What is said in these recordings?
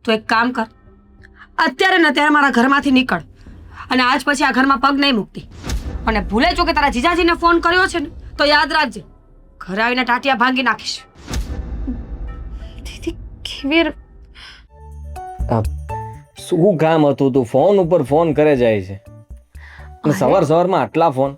તું એક કામ કર, અત્યારે ને અત્યારે મારા ઘરમાંથી નીકળ અને આજ પછી આ ઘરમાં પગ નહીં મૂકતી. અને ભૂલે જો કે તારા જીજાજીને ફોન કર્યો છે ને તો યાદ રાખજે, ઘરે આવીને ટાટિયા ભાંગી નાખીશ. દીદી કેવી શું કામ હતું? તું ફોન ઉપર ફોન કરે જાય છે અને સવાર સવારમાં આટલા ફોન?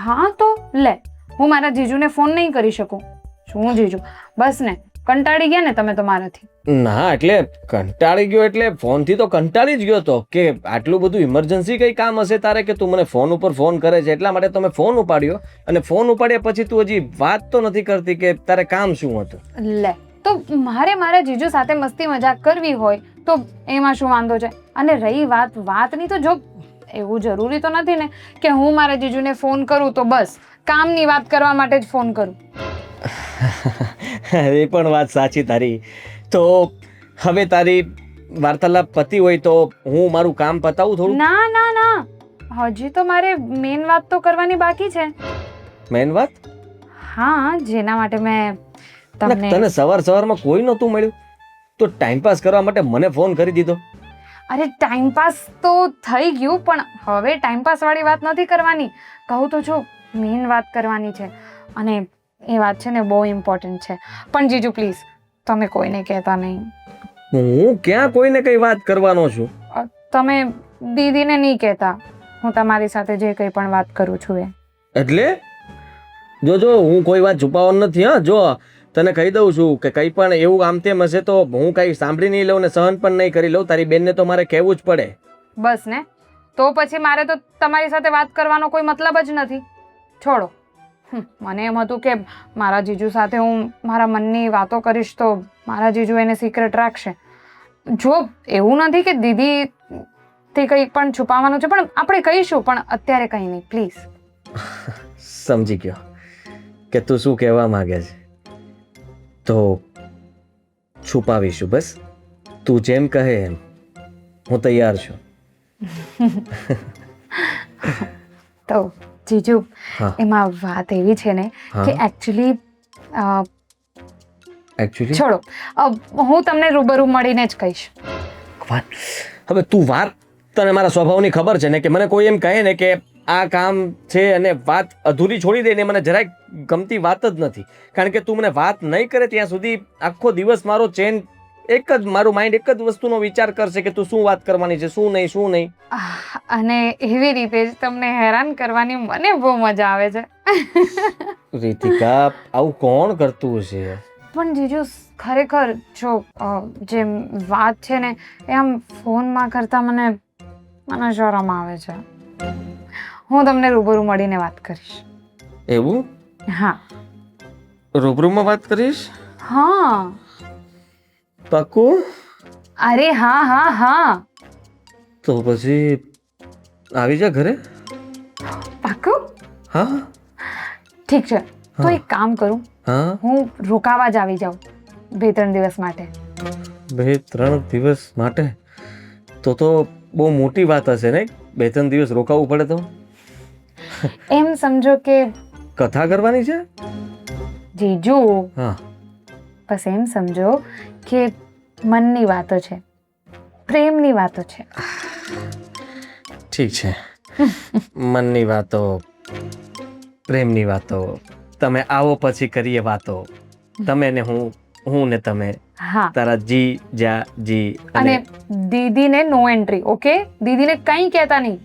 હા તો લે, હું મારા જીજુને ફોન નહીં કરી શકું. શું જીજુ, બસ ને કંટાળી ગયા ને તમે તો મારાથી? ના એટલે કંટાળી ગયો એટલે ફોનથી તો કંટાળી જ ગયો તો કે આટલું બધું ઇમરજન્સી કઈ કામ હશે તારે કે તું મને ફોન ઉપર ફોન કરે છે, એટલા માટે તમે ફોન ઉપાડ્યો. અને ફોન ઉપાડ્યા પછી તું હજી વાત તો નથી કરતી કે તારે કામ શું હતું. લે, તો મારે મારા જીજુ સાથે મસ્તી મજાક કરવી હોય તો એમાં શું વાંધો છે? અને રહી વાતની, તો જો એવું જરૂરી તો નથી ને કે હું મારા જીજુને ફોન કરું તો બસ કામની વાત કરવા માટે જ ફોન કરું. એ પણ વાત સાચી તારી. તો હવે તારી વાર્તાલાપ પતી હોય તો હું મારું કામ પતાવું થોડું? ના ના ના, હજી તો મારે મેઇન વાત તો કરવાની બાકી છે. મેન વાત? હા, જેના માટે મેં તમને તને સવાર સવારમાં કોઈ નહોતું મળ્યું તો ટાઈમપાસ કરવા માટે મને ફોન કરી દીધો? અરે ટાઈમપાસ તો થઈ ગયું, પણ હવે ટાઈમપાસ વાળી વાત નથી કરવાની. કહું તો જો, મેઇન વાત કરવાની છે અને એ વાત છે ને બહુ ઇમ્પોર્ટન્ટ છે. પણ જીજુ પ્લીઝ તમે કોઈને કહેતા નહીં. હું ક્યાં કોઈને કઈ વાત કરવાનો છું? તમે દીદીને નહીં કહેતા હું તમારી સાથે જે કંઈ પણ વાત કરું છું એ. એટલે જો હું કોઈ વાત છુપાવવાનો નથી. હા, જો તને કહી દઉં છું કે કંઈ પણ એવું આમ તેમ હશે તો હું કંઈ સાંભળી નહીં લઉં ને સહન પણ નહીં કરી લઉં. તારી બેનને તો મારે કહેવું જ પડે. બસ ને, તો પછી મારે તો તમારી સાથે વાત કરવાનો કોઈ મતલબ જ નથી. છોડો. મને એમ હતું કે મારા જીજુ સાથે હું મારા મનની વાતો કરીશ તો મારા જીજુ એને સિક્રેટ રાખશે. જો એવું નથી કે દીદીથી કંઈ પણ છુપાવવાનું છે, પણ આપણે કહીશું, પણ અત્યારે કંઈ નહીં પ્લીઝ. સમજી ગયો કે તું શું કહેવા માંગે છે. તો છુપાવીશું, બસ તું જેમ કહે એમ. હું તૈયાર છું. તો જીજુ, હા. એમાં વાત એવી છે ને કે એકચ્યુઅલી છોડો, હું તમને રૂબરૂ મળીને જ કહીશ. હવે તું વાત, તને મારા સ્વભાવની ખબર છે ને કે મને કોઈ એમ કહે ને કે આ કામ છે અને વાત અધૂરી છોડી દે ને મને જરાય ગમતી વાત જ નથી. કારણ કે તું મને વાત નહીં કરે ત્યાં સુધી આખો દિવસ મારો ચેન મારું માઇન્ડ એક જ વસ્તુનો વિચાર કરશે કે તું શું વાત કરવાની છે, શું નહીં. અને એવી રીતે જ તમને હેરાન કરવાની મને બહુ મજા આવે છે. રીતિકા, આવું કોણ કરતું હશે? પણ જીજુ ખરેખર જો જે વાત છે ને એ આમ ફોનમાં કરતા મને શરમ આવે છે. હું તમને રૂબરૂ મળીને વાત કરીશ. એવું? હા. રૂબરૂમાં વાત કરીશ? હા. પાક્કું? અરે હા હા હા. તો પછી આવી જા ઘરે. પાક્કું? હા. ઠીક છે, તો એક કામ કરું, હા, હું રોકાવા જ આવી જાઉં 2-3 દિવસ માટે. 2-3 દિવસ માટે? તો બહુ મોટી વાત હશે ને? 2-3 દિવસ રોકાવું પડે તો? એમ સમજો કે કથા કરવાની છે? જીજુ, હા. બસ એમ સમજો કે મનની વાતો છે, પ્રેમની વાતો છે. ઠીક છે, મનની વાતો, પ્રેમની વાતો. તમે આવો પછી કરીએ વાતો. તમે ને હું ને તમે. હા. તારા જી અને દીદીને નો એન્ટ્રી, ઓકે? દીદીને કંઈ કહેતા નહીં.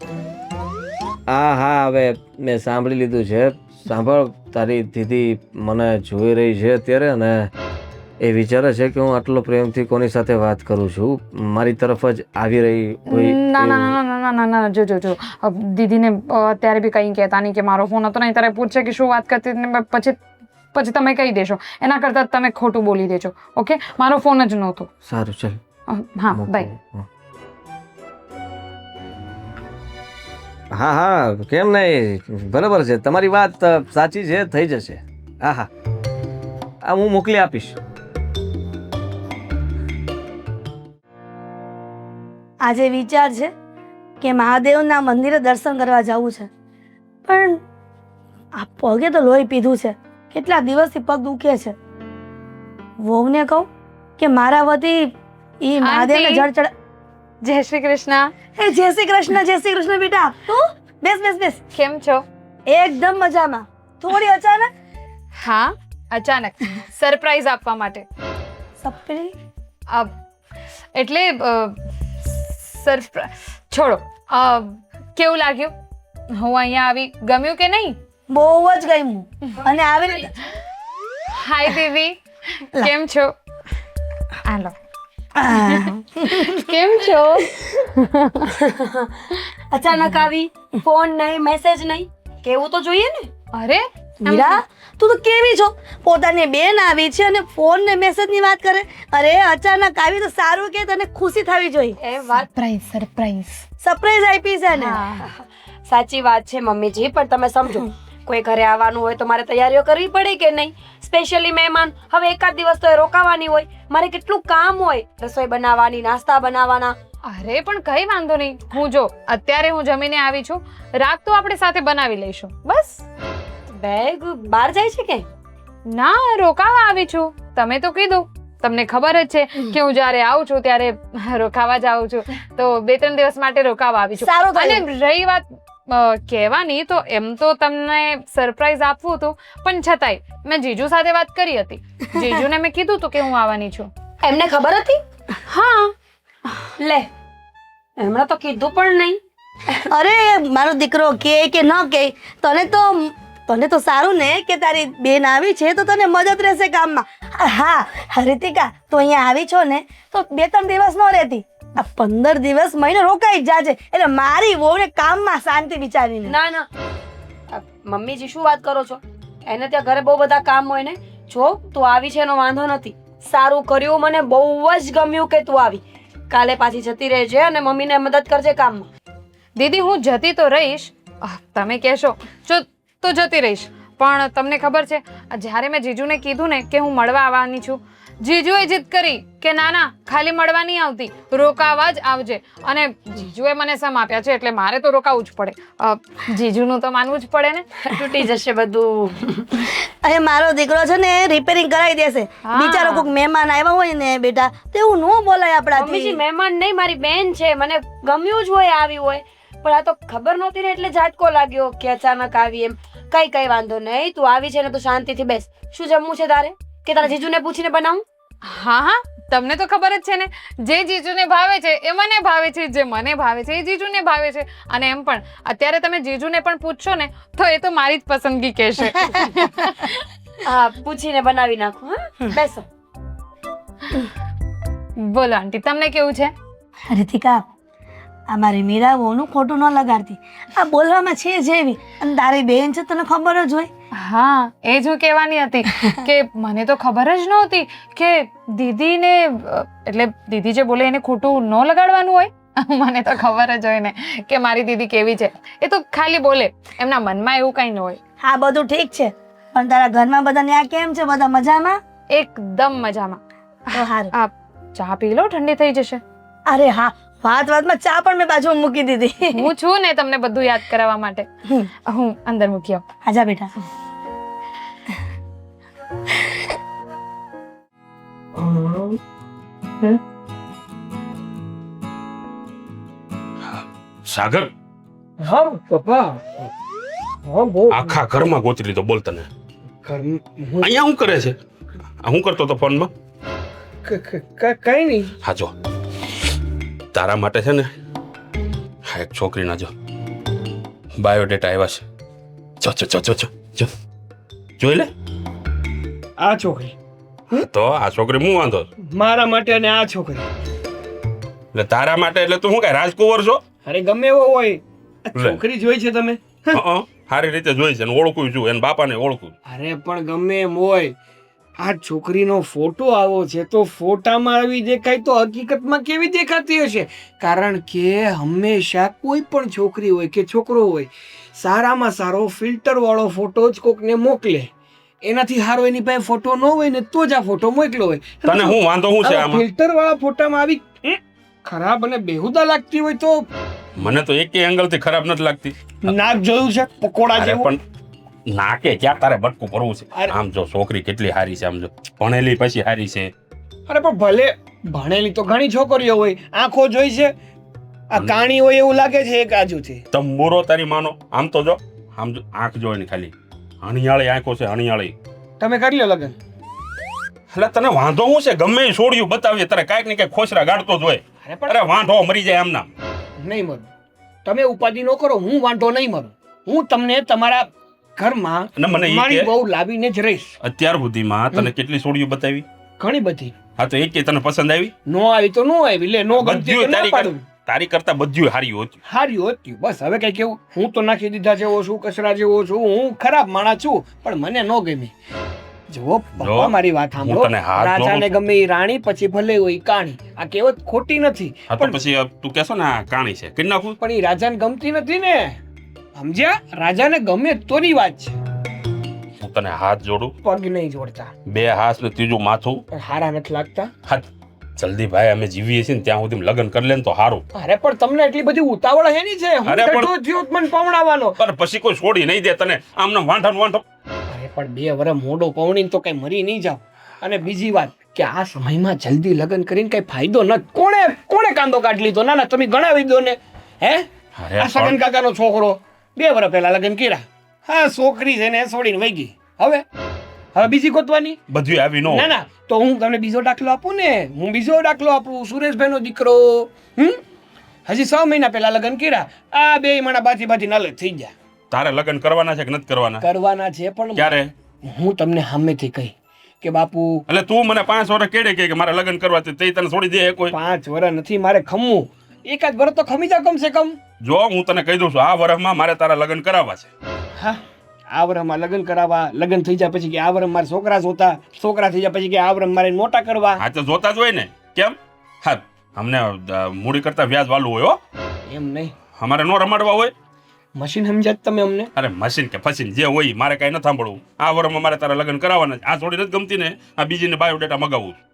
હા, હવે મેં સાંભળી લીધું છે. સાંભળ, તારી દીદી મને જોઈ રહી છે અત્યારે અને એ વિચારે છે કે હું આટલો પ્રેમથી કોની સાથે વાત કરું છું. મારી તરફ જ આવી રહી હોય. ના ના ના ના ના ના, જો દીદીને અત્યારે બી કંઈ કહેતા નહીં કે મારો ફોન હતો નહીં, ત્યારે પૂછે કે શું વાત કરતી ને પછી તમે કહી દેશો. એના કરતાં તમે ખોટું બોલી દેજો, ઓકે? મારો ફોન જ નહોતો. સારું, ચાલ. હા, બાય. હા, કેમ નહીં, બરાબર છે તમારી વાત સાચી છે, થઈ જશે. હા, હું મોકલી આપીશ. આજે વિચાર છે કે મહાદેવના મંદિરે દર્શન કરવા જવું છે, પણ આ પગે તો લોહી પીધું છે. કેટલા દિવસથી પગ દુખે છે. વહુને કહું કે મારા વતી ઈ મહાદેવને આંટી. જળ ચડા જય શ્રી કૃષ્ણ. એ જય શ્રી કૃષ્ણ બેટા. તું બેસ બેસ બેસ. કેમ છો? એકદમ મજામાં. થોડી અચાનક હા, અચાનક સરપ્રાઈઝ આપવા માટે. સપરી અ, એટલે છોડો. કેવું લાગ્યું હું અહીંયા આવી? ગમ્યું કે નહીં? બહુ જ ગમ્યું. અને આવી રીતે હાય દીદી, કેમ છો? હાલો. કેમ છો? અચાનક આવી, ફોન નહીં, મેસેજ નહીં, કેવું તો જોઈએ ને. અરે મીરા તું તો કેવી છો? પોતાની બેન આવી છે અને ફોન ને મેસેજ ની વાત કરે. અરે અચાનક આવી તો સારું કે તને ખુશી થવી જોઈએ. એ વાત સરપ્રાઈઝ. સરપ્રાઈઝ આપી છે ને. સાચી વાત છે મમ્મીજી, પણ તમે સમજો, કોઈ ઘરે આવવાનું હોય તો મારે તૈયારીઓ કરવી પડે કે નહીં? સ્પેશિયલી મહેમાન, હવે એકાદ દિવસ તો એ રોકાવાની હોય, મારે કેટલું કામ હોય, રસોઈ બનાવવાની, નાસ્તા બનાવવાના. અરે પણ કઈ વાંધો નહીં. હું જો અત્યારે હું જમીને આવી છું, રાત તો આપણે સાથે બનાવી લઈશું. બસ. બેગ બહાર જાય છે કે? ના, રોકાવા આવી છું. તમે તો કીધું. તમને ખબર જ છે કે હું જ્યારે આવું છું ત્યારે રોકાવા જ આવું છું, તો 2-3 દિવસ માટે રોકાવા આવી છું. સારું થયું. અને રહી વાત કહેવાની, તો એમ તો તમને સરપ્રાઈઝ આપવું હતું, પણ છતાંય મેં જીજુ સાથે વાત કરી હતી. જીજુને મેં કીધું હતું કે હું આવવાની છું. એમને ખબર હતી? હા. લે, એમણે તો કીધું પણ નહીં. અરે મારો દીકરો કે ન કે તને તો સારું ને કે તારી બેન આવી છે તો તને મદદ રહેશે કામમાં. હા રીતિકા, તું અહીંયા આવી છો ને તો 2-3 દિવસ ન રહેતી, આ 15 દિવસ મહિને રોકાઈ જ જાજે. એટલે મારી વહુને કામમાં શાંતિ વિચારીને. ના ના, મમ્મીજી શું વાત કરો છો? એને ત્યાં ઘરે બહુ બધા કામ હોય ને. જો તું આવી છે એનો વાંધો નથી, સારું કર્યું, મને બહુ જ ગમ્યું કે તું આવી. કાલે પાછી જતી રહેજે અને મમ્મીને મદદ કરજે કામમાં. દીદી, હું જતી તો રહીશ, તમે કહેશો તો જતી રહીશ, પણ તમને ખબર છે, જ્યારે મેં જીજુને કીધું ને કે હું મળવા આવવાની છું, જીજુએ જીદ કરી કે ના ના, ખાલી મળવા નહીં આવતી, રોકાવા જ આવજે. અને જીજુએ મને સમ આપ્યા છે એટલે મારે તો રોકાવું જ પડે. જીજુનું તો માનવું જ પડે ને. તૂટી જશે બધું. અને મારો દીકરો છે ને રિપેરિંગ કરાવી દેશે. હા. બિચારો કોઈક મહેમાન આવ્યા હોય ને બેટા, તો એવું ન બોલાય મમ્મીજી, આપણાથી. મહેમાન નહીં, મારી બેન છે, મને ગમ્યું જ હોય આવી હોય, પણ આ તો ખબર નહોતી ને એટલે ઝાટકો લાગ્યો કે અચાનક આવી એમ. કઈ વાંધો નહીં, તું આવી છે ને તો શાંતિથી બેસ. શું જમવું છે તારે? કે તારા જીજુને પૂછીને બનાવું? હા, તમને તો ખબર જ છે ને, જે જીજુને ભાવે છે એ મને ભાવે છે, જે મને ભાવે છે એ જીજુને ભાવે છે. અને એમ પણ અત્યારે તમે જીજુને પણ પૂછશો ને તો એ તો મારી જ પસંદગી કહેશે. હા, પૂછીને બનાવી નાખું. હા, બેસો. બોલો આંટી, તમને કેવું છે? રીતિકા, આ મારી મીરા વહુનું ખોટું ન લગાડતી. આ બોલવામાં છે જેવી, અને તારી બેન છે તને ખબર જ હોય. હા, એ જ હું કહેવાની હતી કે મને તો ખબર જ નહોતી કે દીદીને એટલે દીદી જે બોલે એને ખોટું ન લગાડવાનું હોય. મને તો ખબર જ હોય ને કે મારી દીદી કેવી છે. એ તો ખાલી બોલે, એમના મનમાં એવું કંઈ ન હોય. હા, બધું ઠીક છે, પણ તારા ઘરમાં બધા ત્યાં કેમ છે? બધા મજામાં? એકદમ મજામાં. તો હારું. આ ચા પી લો, ઠંડી થઈ જશે. અરે હા, વાતમાં ચા પણ મેં બાજુ મૂકી દીધી. હું છું ને તમને બધું યાદ કરાવવા માટે. હું અંદર મૂકી આવું. આજા બેટા. સાગર, હા પપ્પા. હા, બહુ આખા ઘરમાં ગોતી લીધો. બોલ તને અહીંયા શું કરે છે? આ શું કરતો હતો ફોનમાં? કઈ નહીં. હા, જો તારા માટે છે ને, હા એક છોકરીના જો બાયોડેટા આવ્યા છે. જો જોઈ લે. આ છોકરી તો આ છોકરી હું વાંધો? મારા માટે અને આ છોકરી એટલે તારા માટે એટલે તું શું કઈ રાજકુંવર છો? અરે ગમે એવો હોય, આ લે. છોકરી જોઈ છે તમે? હં, સારી રીતે જોઈ છે ને ઓળખું છું, એના બાપાને ઓળખું. અરે પણ ગમે એમ હોય, આ છોકરીનો ફોટો આવો છે તો ફોટામાં આવી દેખાય તો હકીકતમાં કેવી દેખાતી હશે? કારણ કે હંમેશા કોઈ પણ છોકરી હોય કે છોકરો હોય, સારામાં સારો ફિલ્ટર વાળો ફોટો જ કોકને મોકલે. એનાથી સારો એની પાસે ફોટો ન હોય ને તો જ આ ફોટો મોકલો હોય. તને શું વાંધો શું છે આમાં? ફિલ્ટર વાળા ફોટામાં આવી ખરાબ અને બેહુદા લાગતી હોય તો મને તો એક એંગલ થી ખરાબ નથી લાગતી. નાક જોયું છે પકોડા અરે જેવું. પણ નાકે ક્યાં તારે બટકું ભરવું છે? અરે. આમ જો છોકરી કેટલી સારી છે, આમ જો ભણેલી પછી સારી છે. અરે પણ ભલે ભણેલી તો ઘણી છોકરીઓ હોય, આંખો જોઈ છે, આ કાણી હોય એવું લાગે છે એક આજુથી. તમ મોરો તારી માનો. આમ તો જો, આમ જો, આંખ જોઈ ને ખાલી હણિયાળી આંખો છે, હણિયાળી. તમે કરી લો લગ્ન. એટલે તને વાંધો શું છે? ગમે એ છોડ્યું બતાવીએ તારે કાંઈક ને કાંઈક ખોસરા ગાડતો જ હોય. અરે પણ અરે વાંઢો મરી જાય આમના. નહીં મરું, તમે ઉપાધિ ન કરો, હું વાંધો નહીં મરું. હું તમને તમારા ઘરમાં અને મને ઈ મારી કે બહુ લાવીને જ રહીશ. અત્યાર સુધીમાં તને કેટલી છોડ્યું બતાવી? ઘણી બધી. હા તો એક કે તને પસંદ આવી? નો આવી તો નો આવી, લે નો ગમતી તો બધું ના પાડું. તારી કરતા બધું હારી હોતું. હારી હોતી બસ. હવે કઈ કેવું, હું તો નાખી દીધા જેવો છું, કચરા જેવો છું, હું ખરાબ માણસ છું, પણ મને ન ગમી. જો પપ્પા મારી વાત હું સાંભળો, તને હાથ રાજાને જોડું. ગમે એ રાણી, પછી ભલે હોય ઈ કાણી. આ કહેવત ખોટી નથી, હા તો પછી તું કહેશો ને આ કાણી છે, કરી નાખું. પણ એ રાજાને ગમતી નથી ને, સમજ્યા? રાજાને ગમે તોની વાત છે. હું તને હાથ જોડું, પગ નહીં જોડતા, બે હાથ ને ત્રીજું માથું. પણ હારા નથી લાગતા. હા જલ્દી ભાઈ, અમે જીવીએ છીએ ને ત્યાં સુધી લગ્ન કરી લે ને તો સારું. અરે પણ તમને એટલી બધી ઉતાવળ હેની છે? હું અરે પણ- તો થયો જ મને પવણાવવાનો. પણ પછી કોઈ છોડી નહીં દે તને, આમને વાંઢા વાંઢો. અરે પણ 2 વર્ષ મોડો પવણીને તો કઈ મરી નહીં જાવ. અને બીજી વાત કે આ સમયમાં જલ્દી લગ્ન કરીને કઈ ફાયદો નથી. કોણે કાંદો કાઢી લીધો? ના ના, તમે ગણાવી દો ને. હે, અરે આ સગન કાકાનો છોકરો 2 વર્ષ પહેલા લગ્ન કર્યા. હા, છોકરી છે ને છોડીને વહી ગઈ. હવે બીજી ગોતવાની? બધું આવી નો ના ના, તો હું તમને બીજો દાખલો આપું ને. હું બીજો દાખલો આપું. સુરેશભાઈનો દીકરો હજી 6 મહિના પહેલા લગ્ન કર્યા. આ 2 માણા બાથી નલગ થઈ ગયા. તારે લગ્ન કરવાના છે કે નથી કરવાના? કરવાના છે, પણ ક્યારે? હું તમને સામેથી કહી કે બાપુ એટલે તું મને 5 વર્ષ કેડે કે મારે લગ્ન કરવા છે, તે તને છોડી દે કોઈ? 5 વર્ષ નથી મારે ખમવું. એકાદ વર્ષ તો ખમી જાવ કમસે કમ. જો હું તને કહી દઉં છું, આ વર્ષમાં મારે તારા લગ્ન કરાવવા છે. હા, આ વર્ષમાં લગ્ન કરાવવા. લગ્ન થઈ જાય પછી કે આ વર્ષ મારે છોકરા જોતા. છોકરા થઈ જાય પછી કે આ વર્ષ મારે મોટા કરવા. હા તો જોતા જ હોય ને. કેમ? હા, અમને મૂડી કરતા વ્યાજ વાળું હોય હો. એમ નહીં, અમારે નો રમાડવા હોય. મશીન સમજ્યા તમે અમને? અરે મશીન કે ફસીન જે હોય મારે કાંઈ નથી સાંભળવું. આ વર્ષમાં મારે તારા લગ્ન કરાવવાના છે. આ છોડી નથી ગમતી ને, આ બીજીને બાયોડેટા મગાવું છું.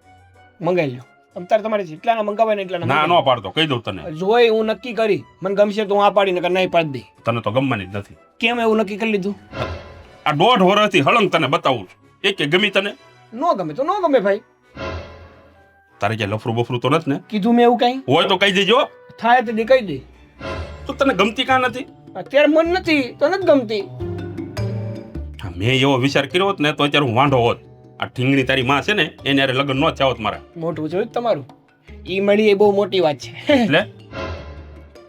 મંગાવી લો. અત્યારે તમારે જેટલાના મંગાવાય ને એટલાના ના મંગાવી નો પાડતો, કહી દઉં તને. લો. જોઈ હું નક્કી કરી, મને ગમશે તો હું આ પાડી નકર નહીં પાડી દઈ. તને તો ગમવાની જ નથી. કેમ એવું નક્કી કરી લીધું? આ 1.5 વર્ષથી હળંગ તને બતાવું છું. એક કે ગમી તને? નો ગમે તો નો ગમે ભાઈ. તારે ક્યાં લફરું બફરું તો નથી ને? કીધું મેં એવું કઈ? હોય તો કહી દેજો. થાય તો કહી દે. તો તને ગમતી કાં નથી? અત્યારે મન નથી તો નથી ગમતી. હા, મેં એવો વિચાર કર્યો હોત ને તો અત્યારે હું વાંઢો હોત. આ ઠીંગણી તારી માં છે ને એને હારે લગ્ન ન થયા હોત મારા. મોટું જોયું તમારું? ઈ મળી એ બહુ મોટી વાત છે.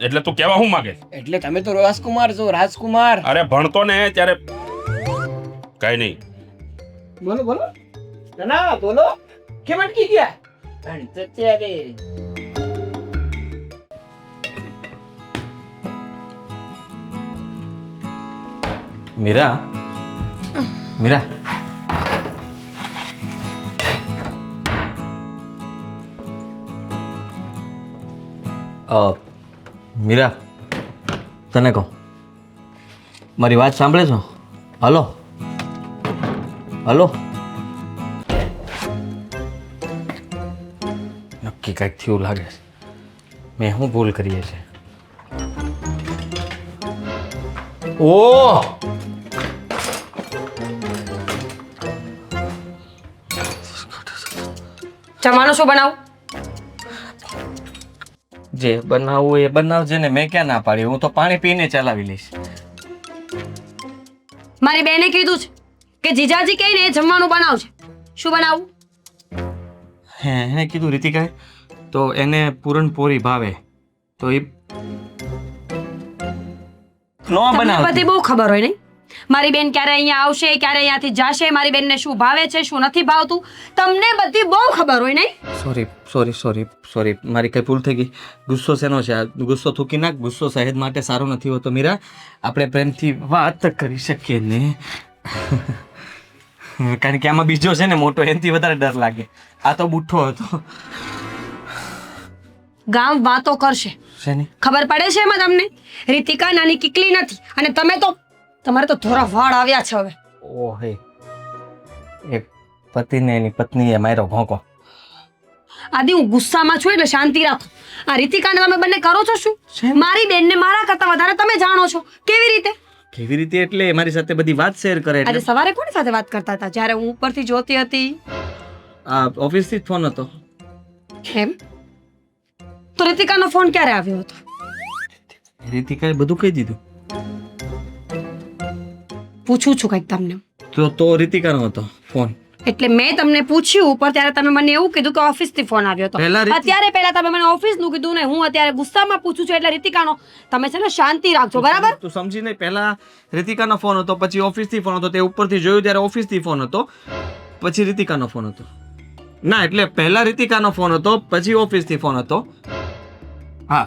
એટલે તું કેવા શું માંગે? એટલે તમે તો રાજકુમાર છો, રાજકુમાર. અરે ભણતો ને ત્યારે કઈ નહીં. બોલો બોલો. ના ના બોલો. કેમ અટકી ગયા? ભણતો ત્યારે. મીરા, મીરા, મીરા, તને કહું, મારી વાત સાંભળે છો? Hello hello. નક્કી કંઈક થયું લાગે છે. મેં શું ભૂલ કરીએ છે? ઓહ, જમવાનું શું બનાવું? જે બનાવવું એ બનાવજે ને, મેં ક્યાં ના પાડી. હું તો પાણી પીને ચલાવી લઈશ. મારી બેને કીધું છે કે જીજાજી કહીને એ જમવાનું બનાવશે. શું બનાવું? હે, એને કીધું રીતિકાએ તો એને પૂરણપોરી ભાવે તો એ નો તમને બનાવતી. બધી બહુ ખબર હોય નહીં? મારી બેન ક્યારે અહીંયા આવશે, ક્યારે અહીંયાથી જાશે, મારી બેનને શું ભાવે છે, શું નથી ભાવતું, તમને બધી બહુ ખબર હોય નહીં? સોરી સોરી સોરી સોરી, મારી કઈ ભૂલ થઈ ગઈ. ગુસ્સો શેનો છે? આ ગુસ્સો થૂકી નાખ. ગુસ્સો સહેજ માટે સારો નથી હોતો મીરા. આપણે પ્રેમથી વાત કરી શકીએ ને. કારણ કે આમાં બીજો છે ને મોટો, એનાથી વધારે ડર લાગે. આ તો બુઠ્ઠો હતો. ગામ વાતો કરશે, શેની? ખબર પડે છે એમાં તમને? રીતિકા નાની કીકલી નથી અને તમારે તો ધોરા વાળ આવ્યા છે હવે. ઓહે, એ પતિને એની પત્નીએ માર્યો ભોંકો. આદિ હું ગુસ્સામાં છું એટલે શાંતિ રાખો. આ રીતિકાને તમે બંને કરો છો શું? મારી બેનને મારા કરતા વધારે તમે જાણો છો. કેવી રીતે? કેવી રીતે એટલે મારી સાથે બધી વાત શેર કરે આજે એટલે. સવારે કોની સાથે વાત કરતા હતા જ્યારે હું ઉપરથી જોતી હતી? આ ઓફિસથી જ ફોન હતો. એમ તો રીતિકાનો ફોન ક્યારે આવ્યો હતો? રીતિકાએ બધું કહી દીધું. પૂછું છું કંઈક તમને. તો રીતિકાનો હતો ફોન. એટલે મેં તમને પૂછ્યું પણ ત્યારે તમે મને એવું કીધું કે ઓફિસથી ફોન આવ્યો હતો. પહેલા પહેલા તમે મને ઓફિસનું કીધું ને હું અત્યારે ગુસ્સામાં પૂછું છું એટલે રીતિકાનો. તમે છે ને શાંતિ રાખજો, બરાબર? તું સમજી નહીં. પહેલા રીતિકાનો ફોન હતો, પછી ઓફિસથી ફોન હતો. તે ઉપરથી જોયું ત્યારે ઓફિસથી ફોન હતો, પછી રીતિકાનો ફોન હતો. ના, એટલે પહેલા રીતિકાનો ફોન હતો, પછી ઓફિસથી ફોન હતો. હા,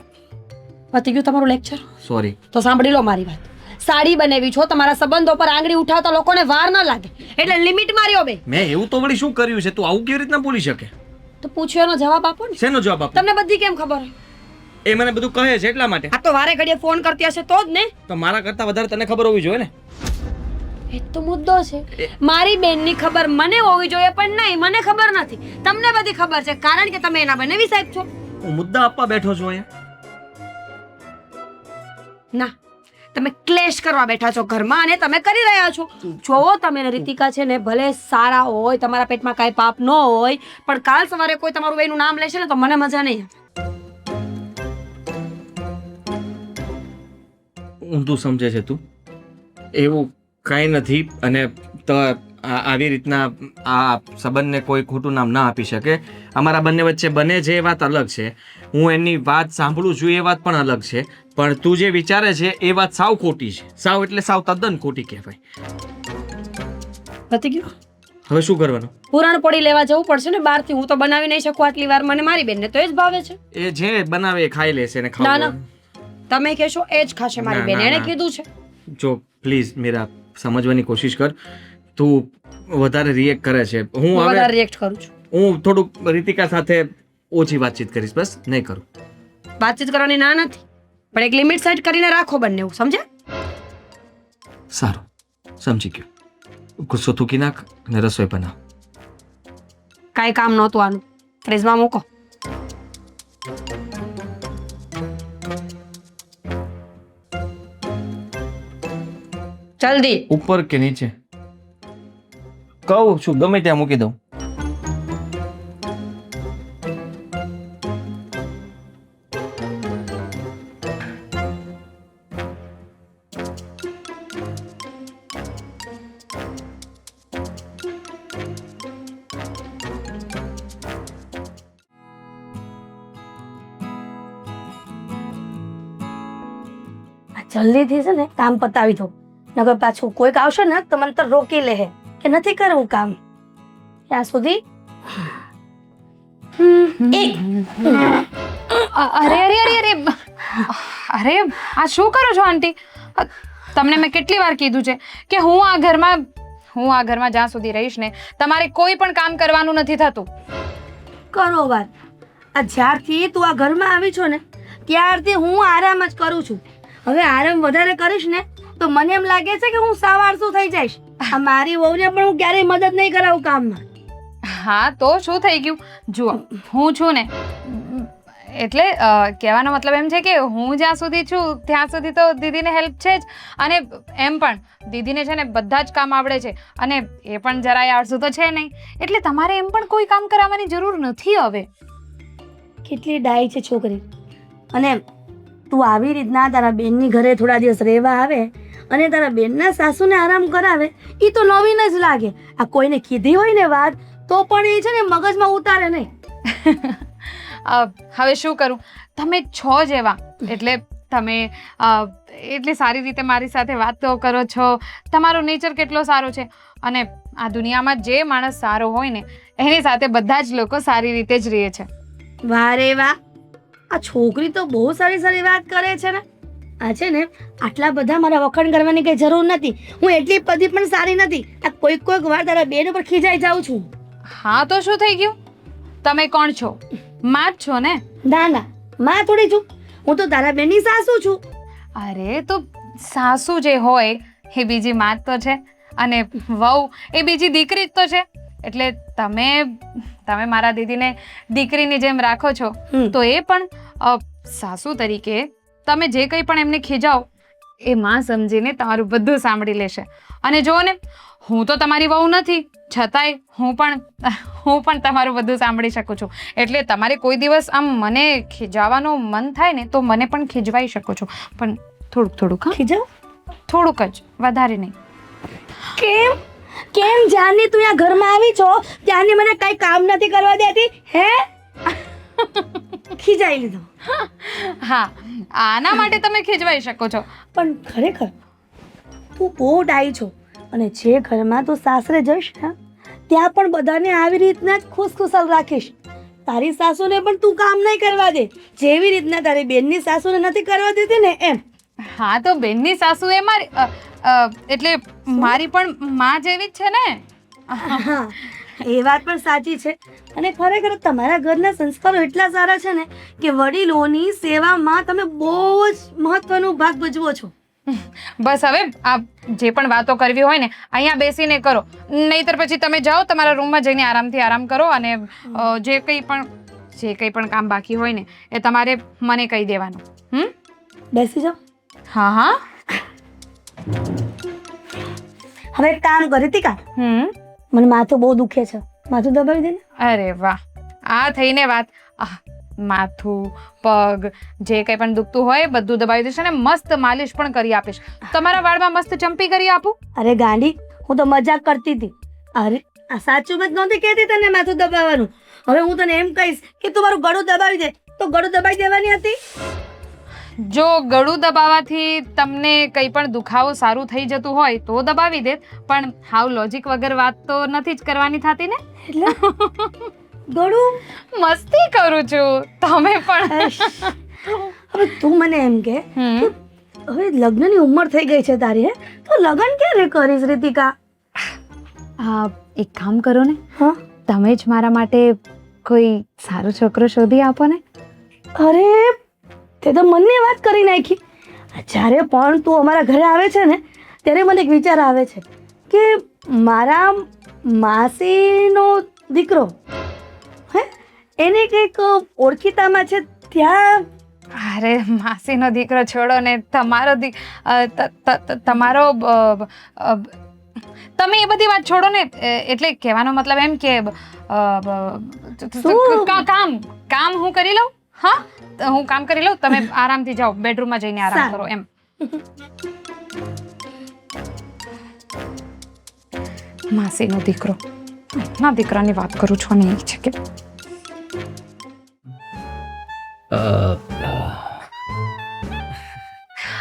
પતી ગયું તમારું લેક્ચર? સોરી. તો સાંભળી લો મારી વાત. સાડી બનાવી છો, તમારા સંબંધો પર આંગળી ઉઠાવતા લોકોને વાર ન લાગે એટલે લિમિટ માર્યો બે. મેં એવું તો વળી શું કર્યું છે? તું આવું કેવી રીતના બોલી શકે? તો પૂછ્યો એનો જવાબ આપો ને. શેનો જવાબ આપો? તમને બધી કેમ ખબર હોય? એ મને બધું કહે છે એટલા માટે. આ તો વારે ઘડીએ ફોન કરતી હશે તો જ ને. તો મારા કરતા વધારે તને ખબર હોવી જોઈએ ને. એ તો મુદ્દો છે. મારી બેનની ખબર મને હોવી જોઈએ પણ નહીં, મને ખબર નથી. તમને બધી ખબર છે કારણ કે તમે એના બનેવી સાહેબ છો. હું મુદ્દા આપવા બેઠો છું અહીંયા. ના, તમે ક્લેશ કરવા બેઠા છો ઘરમાં અને તમે કરી રહ્યા છો. જોવો તમે ને રીતિકા છે ને ભલે સારા હોય, તમારા પેટમાં કાંઈ પાપ ન હોય, પણ કાલ સવારે કોઈ તમારું બેનું નામ લેશે ને તો મને મજા નહીં આવે. ઊંધું સમજે છે તું. એવું કાંઈ નથી. અને તો આવી રીતના આ સંબંધને કોઈ ખોટું નામ ના આપી શકે. અમારા બંને વચ્ચે બને છે એ વાત અલગ છે, હું એની વાત સાંભળું છું એ વાત પણ અલગ છે. પણ તું જે વિચારે છે એ વાત સાવ ખોટી છે. સાવ એટલે સાવ તદ્દન ખોટી કહેવાય. પતી ગયું? હવે શું કરવાનું? પુરાણ પડી લેવા જવું પડશે ને બહારથી. હું તો બનાવી નહીં શકું આટલી વાર. મને મારી બેનને તો એ જ ભાવે છે. એ જે બનાવે એ ખાઈ લેશે ને ના ખાવું. ના, તમે કહેશો એ જ ખાશે મારી ના, બેન. ના, એણે ના. કીધું છે. જો પ્લીઝ મીરા, સમજવાની કોશિશ કર. તું વધારે રિએક્ટ કરે છે. હું હું વધારે હવે રિએક્ટ કરું છું. હું થોડુંક રીતિકા સાથે ઓછી વાતચીત કરીશ, બસ નહીં કરું. વાતચીત કરવાની ના નથી પણ એક લિમિટ સેટ કરીને રાખો બંને. સમજ્યા? સારું, સમજી ગયો. ગુસ્સો થૂકી નાખ અને રસોઈ બનાવ. કાંઈ કામ નહોતું આનું. ફ્રીજમાં મૂકો. જલ્દી. ઉપર કે નીચે? કહું છું ગમે ત્યાં મૂકી દઉં. જલ્દીથી છે ને કામ પતાવી દો, નકર પાછું કોઈક આવશે ને તો મને તો રોકી લે કે નથી કરવું કામ. ત્યાં સુધી અરે અરે અરે અરે અરે આ શું કરો છો આંટી? તમને મેં કેટલી વાર કીધું છે કે હું આ ઘરમાં જ્યાં સુધી રહીશ ને તમારે કોઈ પણ કામ કરવાનું નથી થતું. કરો વાત. આ જ્યારથી તું આ ઘરમાં આવી છો ને ત્યારથી હું આરામ જ કરું છું. હવે આરામ વધારે કરીશ ને તો મને એમ લાગે છે કે હું સાવારસું થઈ જઈશ. આ મારી વહુને પણ હું ક્યારેય મદદ નહીં કરાવું કામમાં. હા તો શું થઈ ગયું? જુઓ, હું છું ને એટલે કહેવાનો મતલબ એમ છે કે હું જ્યાં સુધી છું ત્યાં સુધી તો દીદીને હેલ્પ છે જ. અને એમ પણ દીદીને છે ને બધા જ કામ આવડે છે અને એ પણ જરાય આળસુ તો છે નહીં. એટલે તમારે એમ પણ કોઈ કામ કરાવવાની જરૂર નથી હવે. કેટલી ડાઈ છે છોકરી. અને તું આવી રીતના તારા બેનની ઘરે થોડા દિવસ રહેવા આવે અને તારા બેનના સાસુને આરામ કરાવે એ તો નવીન જ લાગે. આ કોઈને કીધી હોય ને વાત તો પણ એ છે ને મગજમાં ઉતારે નહીં. હવે શું કરું? તમે છો જેવા એટલે તમે એટલી સારી રીતે મારી સાથે વાતો કરો છો. તમારો નેચર કેટલો સારો છે. અને આ દુનિયામાં જે માણસ સારો હોય ને એની સાથે બધા જ લોકો સારી રીતે જ રહે છે. વાહ રે વાહ, આ છોકરી તો બહુ સારી સારી વાત કરે છે ને. આ છે ને આટલા બધા મારા વખાણ કરવાની કઈ જરૂર નથી. હું એટલી બધી પણ સારી નથી. આ કોઈક વાર તારા બેન ઉપર ખીજાઈ જાઉં છું. હા તો શું થઈ ગયું? તમે કોણ છો? માં જ છો ને? ના ના, માં થોડી છું. હું તો તારા બેનની સાસુ છું. અરે તો સાસુ જે હોય એ બીજી માં જ તો છે અને વહુ એ બીજી દીકરી જ તો છે. એટલે તમે મારા દીદીને દીકરીની જેમ રાખો છો તો એ પણ સાસુ તરીકે તમે જે કંઈ પણ એમને ખીજાવ એ માં સમજીને તમારું બધું સાંભળી લેશે. અને જુઓ ને, હું તો તમારી વહુ નથી, છતાંય હું પણ તમારું બધું સાંભળી શકું છું. એટલે તમારે કોઈ દિવસ આમ મને ખીજાવાનું મન થાય ને તો મને પણ ખીજવાઈ શકો છો, પણ થોડુંક હા, ખીજાવ થોડુંક જ, વધારે નહીં. કેમ કેમ જાની તું અહીંયા ઘરમાં આવી છો ત્યાંની મને કઈ કામ નથી કરવા દેતી હે? ખીજાઈ લીધો. હા, આના માટે તમે ખીજવાઈ શકો છો. પણ ખરેખર તું બહુ ડાઈ છો, અને જે ઘરમાં તું સાસરે જઈશ ને ત્યાં પણ બધાને આવી રીતના જ ખુશખુશાલ રાખીશ. તારી સાસુને પણ તું કામ નહીં કરવા દે, જેવી રીતના તારી બેનની સાસુને નથી કરવા દેતી ને એમ. હા, તો બેનની સાસુ એ મારી એટલે મારી પણ માં જેવી જ છે ને. હા, એ વાત પણ સાચી છે. અને ખરેખર તમારા ઘરના સંસ્કારો એટલા સારા છે ને કે વડીલોની સેવામાં તમે બહુ જ મહત્વનો ભાગ ભજવો છો. બસ હવે આ જે પણ વાતો કરવી હોય ને અહીંયા બેસીને કરો, નહીંતર પછી તમે જાઓ તમારા રૂમમાં જઈને આરામથી આરામ કરો, અને જે કંઈ પણ કામ બાકી હોય ને એ તમારે મને કહી દેવાનું. બેસી જાઓ. હા હા. હવે એક કામ કરી હતી કા, મને માથું બહુ દુખે છે, માથું દબાવી દે ને. અરે વાહ, આ થઈને વાત. માથું, પગ, જે કંઈ પણ દુખતું હોય બધું દબાવી દેશે ને મસ્ત માલિશ પણ કરી આપીશ. તમારા વાળમાં મસ્ત ચંપી કરી આપું. અરે ગાંડી, હું તો મજાક કરતી હતી. અરે આ સાચું મત નહોતી કહેતી તને માથું દબાવવાનું. હવે હું તને એમ કહીશ કે તું મારું ગળું દબાવી દે તો ગળું દબાવી દેવાની હતી. જો ગળું દબાવવાથી તમને કંઈ પણ દુખાવો સારું થઈ જતું હોય તો દબાવી દે, પણ હાવ લોજિક વગર વાત તો નથી જ કરવાની થતી ને. એટલે ગળું મસ્તી કરું છું, તમે પણ. હવે તું મને એમ કે હવે લગ્નની ઉંમર થઈ ગઈ છે તારી, હે તો લગ્ન ક્યારે કરીશ રીતિકા? એક કામ કરો ને, હા, તમે જ મારા માટે કોઈ સારો છોકરો શોધી આપો ને. અરે તે તો મનની વાત કરી નાખી. જ્યારે પણ તું અમારા ઘરે આવે છે ને ત્યારે મને એક વિચાર આવે છે કે મારા માસીનો દીકરો હે એને કંઈક ઓળખીતામાં છે ત્યાં. અરે માસીનો દીકરો છોડો ને, તમારો તમારો તમે એ બધી વાત છોડો ને. એટલે કહેવાનો મતલબ એમ કે કામ હું કરી લઉં. હા, હું કામ કરી લઉં, તમે આરામથી જાઓ, બેડરૂમમાં જઈને આરામ કરો એમ. માસીનો દીકરો, ના દીકરાની વાત કરું છું ને, એ છે કે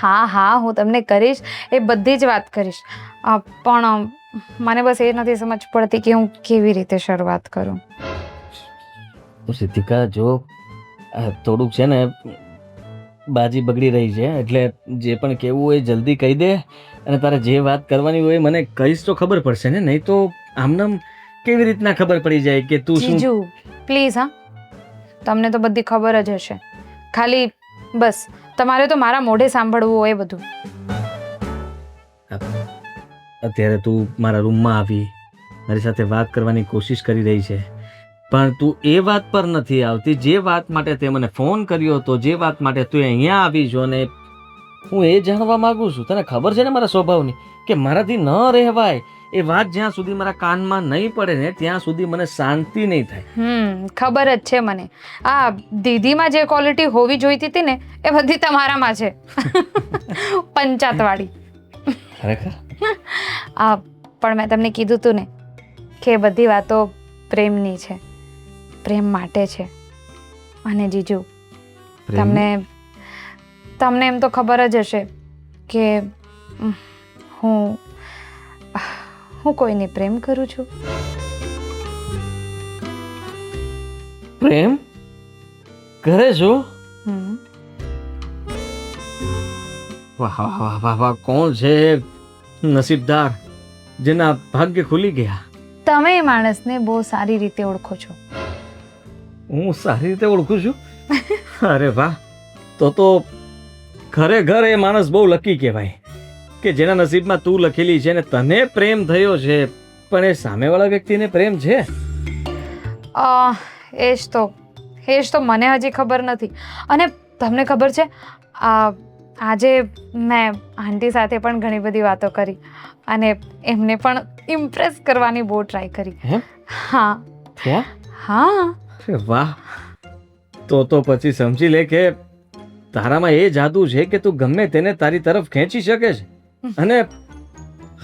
હા, હું તમને કરીશ, એ બધી જ વાત કરીશ. પણ મને બસ એ નથી સમજ પડતી કે હું કેવી રીતે શરૂઆત કરું. સિદ્ધિકા, જો થોડુંક છે ને બાજી બગડી રહી છે, એટલે જે પણ કહેવું હોય જલ્દી કહી દે, અને તારે જે વાત કરવાની હોય મને કહીશ તો ખબર પડશે ને, નહીં તો આમનામ કેવી રીતના ખબર પડી જાય કે તું શું. જીજુ પ્લીઝ, હા, તમને તો બધી ખબર જ હશે, ખાલી બસ તમારે તો મારા મોઢે સાંભળવું હોય બધું. અત્યારે તું મારા રૂમમાં આવી મારી સાથે વાત કરવાની કોશિશ કરી રહી છે, પણ તું એ વાત પર નથી આવતી જે વાત માટે તે મને ફોન કર્યો હતો, જે વાત માટે તું અહીંયા આવી છો. ને હું એ જાણવા માંગુ છું, તને ખબર છે ને મારા સ્વભાવની કે મારાથી ન રહેવાય. એ વાત જ્યાં સુધી મારા કાનમાં નહીં પડે ને ત્યાં સુધી મને શાંતિ નહીં થાય. ખબર જ છે મને. આ દીદીમાં જે ક્વોલિટી હોવી જોઈતી હતી ને એ બધી તમારામાં છે. પંચાતવાળી. ખરેખર? પણ મેં તમને કીધું તું ને કે બધી વાતો પ્રેમની છે, પ્રેમ માટે છે. અને જીજુ, તમને એમ તો ખબર જ હશે કે હું કોઈને પ્રેમ કરું છું. પ્રેમ કરે છો? વાહ વાહ વાહ વાહ, કોણ છે નસીબદાર જેના ભાગ્ય ખુલી ગયા. તમે એ માણસને બહુ સારી રીતે ઓળખો છો. હું સારી રીતે ઓળખું છું? અરે વાહ, તો ખરેખર એ માણસ બહુ લકી કહેવાય કે જેના નસીબમાં તું લખેલી છે ને તને પ્રેમ થયો છે. પણ એ સામેવાળા વ્યક્તિને પ્રેમ છે? એ જ તો મને હજી ખબર નથી. અને તમને ખબર છે, આજે મેં આંટી સાથે પણ ઘણી બધી વાતો કરી અને એમને પણ ઇમ્પ્રેસ કરવાની બહુ ટ્રાય કરી. હે? હા ક્યાં? હા અરે વાહ, તો પછી સમજી લે કે તારામાં એ જાદુ છે કે તું ગમે તેને તારી તરફ ખેંચી શકે છે. અને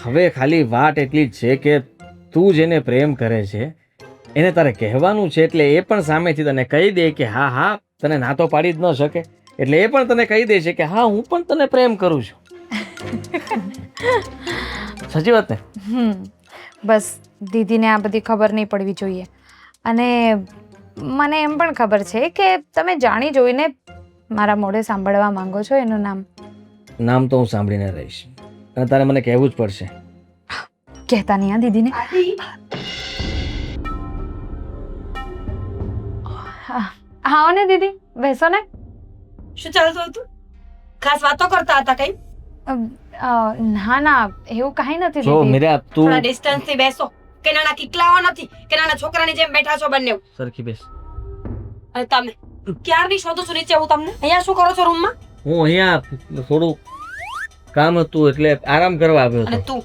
હવે ખાલી વાત એટલી જ છે કે તું જેને પ્રેમ કરે છે એને તારે કહેવાનું છે, એટલે એ પણ સામેથી તને કહી દે કે હા હા, તને ના તો પાડી જ ન શકે, એટલે એ પણ તને કહી દે છે કે હા હું પણ તને પ્રેમ કરું છું. સાચી વાત ને? બસ દીદીને આ બધી ખબર નહીં પડવી જોઈએ. અને મને એમ પણ ખબર છે કે તમે જાણી જોઈને મારા મોઢે સાંભળવા માંગો છો એનું નામ. નામ તો હું સાંભળીને રહીશ અને તારે મને કહેવું જ પડશે. કહેતા નહીં હા દીદીને. આવો ને દીદી, બેસો ને. શું ચાલતું હતું? ખાસ વાતો કરતા હતા કઈ? ના ના, એવું કાંઈ નથી જો દીદી. મીરા, તું થોડા ડિસ્ટન્સ થી બેસો. કે નાના કિકલાઓ નથી કે નાના છોકરાની જેમ બેઠા છો બંને. સરખી બેસ. અને તમે ક્યારની શોધું છું નીચે હું તમને. અહીંયા શું કરો છો રૂમમાં? હું અહીંયા થોડું કામ હતું એટલે આરામ કરવા આવ્યો અને હતો. તું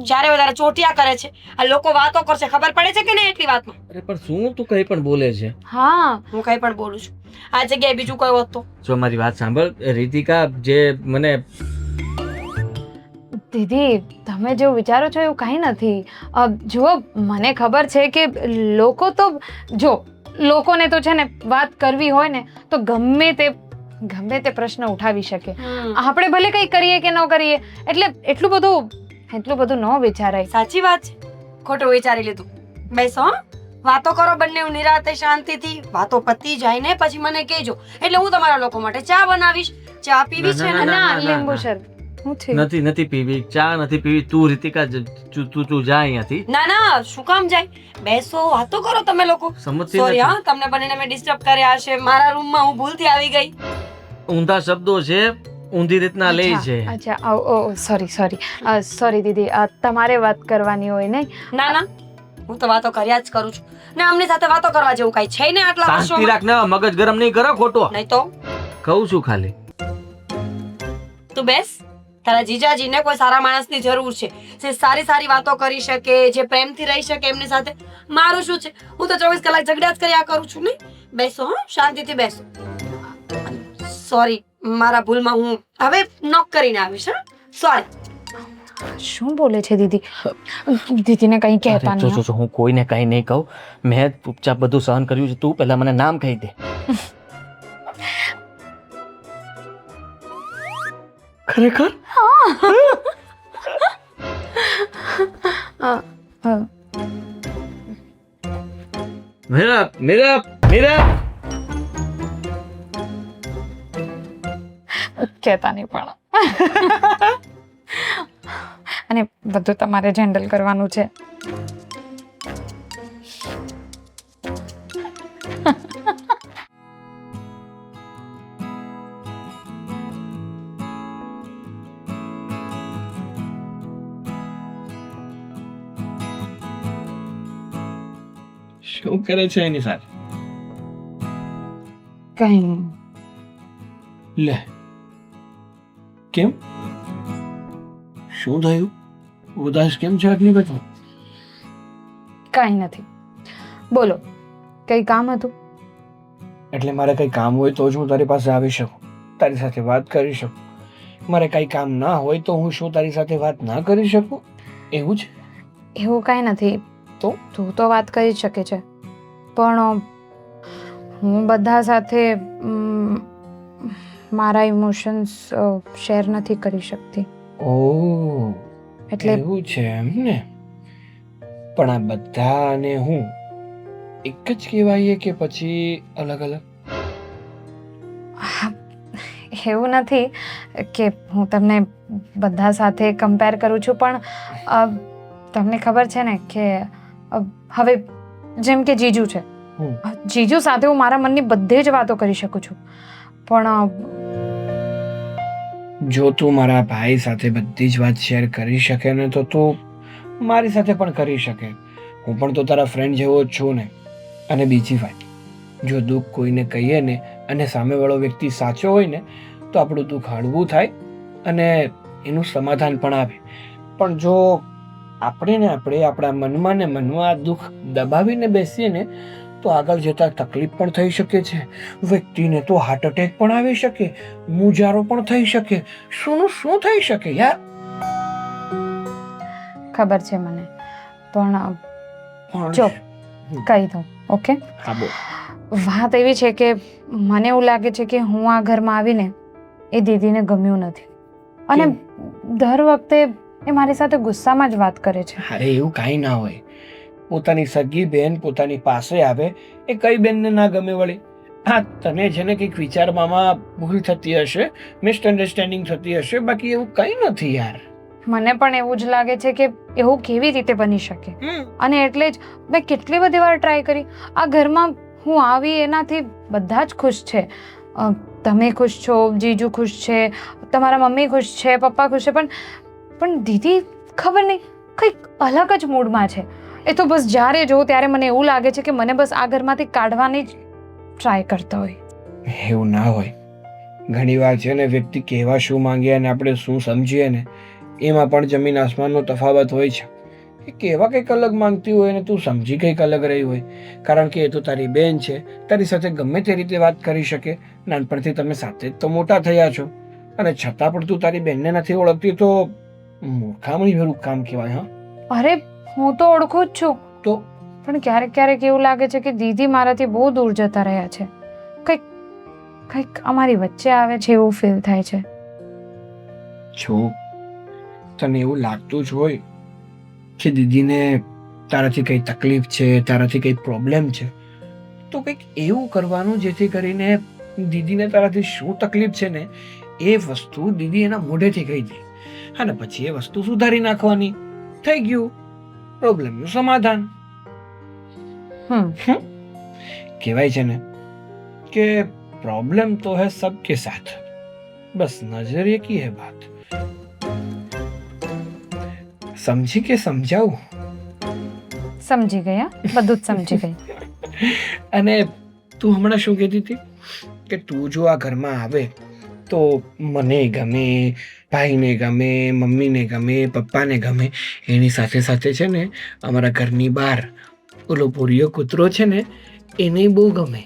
જ્યારે વધારે ચોટિયા કરે છે. આ લોકો વાતો કરશે, ખબર પડે છે કે નહીં એટલી વાતમાં? અરે પણ શું તું કઈ પણ બોલે છે? હા હું કઈ પણ બોલું છું. આ જગ્યાએ બીજું કોઈ હોત તો? જો મારી વાત સાંભળ રીતિકા, જે મને દીદી, તમે જેવું વિચારો છો એવું કાંઈ નથી. જુઓ, મને ખબર છે કે લોકો તો જો લોકોને તો છે ને વાત કરવી હોય ને તો ગમે તે પ્રશ્ન ઉઠાવી શકે. આપણે ભલે કંઈ કરીએ કે ન કરીએ એટલે એટલું બધું ન વિચારાય. સાચી વાત છે. ખોટું વિચારી લીધું. બેસો હં? વાતો કરો બંને નિરાતે શાંતિથી. વાતો પતી જાય ને પછી મને કહેજો, એટલે હું તમારા લોકો માટે ચા બનાવીશ. ચા પીવી છે ને? ના, લીંબુ શરબત. હું થયું? નથી પીવી, ચા નથી પીવી. તું રીતિકા તું જા અહીંયાથી. ના ના, શું કામ જાય? બેસો, વાતો કરો તમે લોકો. સમજતી સોરી નથી. હા, તમને બંનેને મેં ડિસ્ટર્બ કર્યા હશે. મારા રૂમમાં હું ભૂલથી આવી ગઈ. ઊંધા શબ્દો છે, ઊંધી રીતના લે છે. અચ્છા, સોરી દીદી. તમારે વાત કરવાની હોય નહીં. ના ના, હું તો વાતો કર્યા જ કરું છું ને. આમની સાથે વાતો કરવા જેવું કઈ છે ને આટલા શાંતિ વર્ષોમાં? રાખ ને, મગજ ગરમ નહીં કરો ખોટો. નહીં તો કહું છું ખાલી. તું બેસ. તારા જીજાજીને કોઈ સારા માણસની જરૂર છે, જે સારી વાતો કરી શકે, જે પ્રેમથી રહી શકે એમની સાથે. મારું શું છે? હું તો 24 કલાક ઝઘડા જ કર્યા કરું છું. નહીં બેસો હં, શાંતિથી બેસો. સોરી, મારા ભૂલમાં હું હવે નોક કરીને આવીશ. હા, સોરી. શું બોલે છે દીદી? દીદીને કંઈ કહેતા જો નહીં. હું કોઈને કંઈ નહીં કહું. મેં ચૂપચાપ બધું સહન કર્યું છે. તું પહેલા મને નામ કહી દે. ખરેખર? મીરા કહેતા નહીં પણ. અને બધું તમારે જ હેન્ડલ કરવાનું છે. શું કરે છે એની સાથે? કંઈ નહીં. લે, કેમ? શું થયું? ઉદાસ કેમ છે આટલી બધી? કાંઈ નથી. બોલો, કંઈ કામ હતું? એટલે મારે કંઈ કામ હોય તો જ હું તારી પાસે આવી શકું, તારી સાથે વાત કરી શકું. મારે કંઈ કામ ના હોય તો હું શું તારી સાથે વાત ના કરી શકું? એવું છે? એવું કાંઈ નથી. તું તો વાત કરી શકે છે, પણ હું બધા સાથે મારા ઇમોશન્સ શેર નથી કરી શકતી. ઓહ, એટલે એવું છે એમ ને? પણ આ બધા અને હું એક જ કહેવાય કે પછી અલગ અલગ? એવું નથી કે હું તમને બધા સાથે કમ્પેર કરું છું, પણ તમને ખબર છે ને કે હવે જેમ કે જીજુ છે, જીજુ સાથે હું મારા મનની બધી જ વાતો કરી શકું છું. પણ જો તું મારા ભાઈ સાથે બધી જ વાત શેર કરી શકે ને તો તું મારી સાથે પણ કરી શકે. હું પણ તો તારા ફ્રેન્ડ જેવો જ છું ને. અને બીજી વાત, જો દુઃખ કોઈને કહીએ ને અને સામેવાળો વ્યક્તિ સાચો હોય ને તો આપણું દુઃખ હળવું થાય અને એનું સમાધાન પણ આવે. પણ જો આપણે આપણા મનમાં ને મનમાં આ દુઃખ દબાવીને બેસીએ ને તો આગળ જતા તકલીફ પણ થઈ શકે છે. વ્યક્તિને તો હાર્ટ એટેક પણ આવી શકે, મૂંઝારો પણ થઈ શકે, શું થઈ શકે યાર. ખબર છે મને, પણ પણ જો કહી દઉં, ઓકે? હા બોલ. વાત એવી છે કે મને એવું લાગે છે કે હું આ ઘરમાં આવીને એ દીદીને ગમ્યું નથી, અને દર વખતે એ મારી સાથે ગુસ્સામાં જ વાત કરે છે. અરે એવું કાંઈ ના હોય. પોતાની સગી બેન પોતાની પાસે આવે એ કઈ બેનને ના ગમે વળી. હા, તને જેને કંઈક વિચારવામાં ભૂલ થતી હશે, મિસઅન્ડરસ્ટેન્ડિંગ થતી હશે, બાકી એવું કંઈ નથી યાર. મને પણ એવું જ લાગે છે કે એવું કેવી રીતે બની શકે, અને એટલે જ મેં કેટલી બધી વાર ટ્રાય કરી. આ ઘરમાં હું આવી એનાથી બધા જ ખુશ છે. તમે ખુશ છો, જીજુ ખુશ છે, તમારા મમ્મી ખુશ છે, પપ્પા ખુશ છે, પણ દીદી ખબર નહીં કંઈક અલગ જ મૂડમાં છે. એ તો બસ જ્યારે જોઉં ત્યારે મને એવું લાગે છે કે મને બસ આ ઘરમાંથી કાઢવાની જ ટ્રાય કરતા હોય. એવું ના હોય. ઘણી વાર છે ને વ્યક્તિ કહેવા શું માંગે અને આપણે શું સમજીએ ને એમાં પણ જમીન આસમાનનો તફાવત હોય છે. કે કહેવા કંઈક અલગ માંગતી હોય ને તું સમજી કંઈક અલગ રહી હોય. કારણ કે એ તો તારી બેન છે, તારી સાથે ગમે તે રીતે વાત કરી શકે. નાનપણથી તમે સાથે જ તો મોટા થયા છો, અને છતાં પણ તું તારી બેનને નથી ઓળખતી તો મૂર્ખામણી ભેરું કામ કહેવાય. હા, અરે હું તો ઓળખું જ છું, તો પણ ક્યારેક એવું લાગે છે કે દીદી મારાથી બહુ દૂર જતા રહ્યા છે. કંઈક અમારી વચ્ચે આવે છે એવું ફીલ થાય છે. જો તને એવું લાગતું જ હોય કે દીદીને તારાથી કંઈ તકલીફ છે, તારાથી કંઈ પ્રોબ્લેમ છે, તો કંઈક એવું કરવાનું જેથી કરીને દીદીને તારાથી શું તકલીફ છે ને એ વસ્તુ દીદી એના મોઢેથી કહી દે, અને પછી એ વસ્તુ સુધારી નાખવાની. થઈ ગયું પ્રોબ્લેમનું સમાધાન. કહેવાય છે ને કે प्रॉब्लम तो है सबके साथ, बस नजरिए की है बात. समझी के समझाऊं? સમજી ગયા, બધું જ સમજી ગઈ. અને તું હમણાં શું કહેતી હતી કે તું જો આ ઘરમાં આવે તો મને ગમે, ભાઈને ગમે, મમ્મીને ગમે, પપ્પાને ગમે, એની સાથે સાથે છે ને અમારા ઘરની બહાર ઓલો ભૂરિયો કૂતરો છે ને એને બહુ ગમે.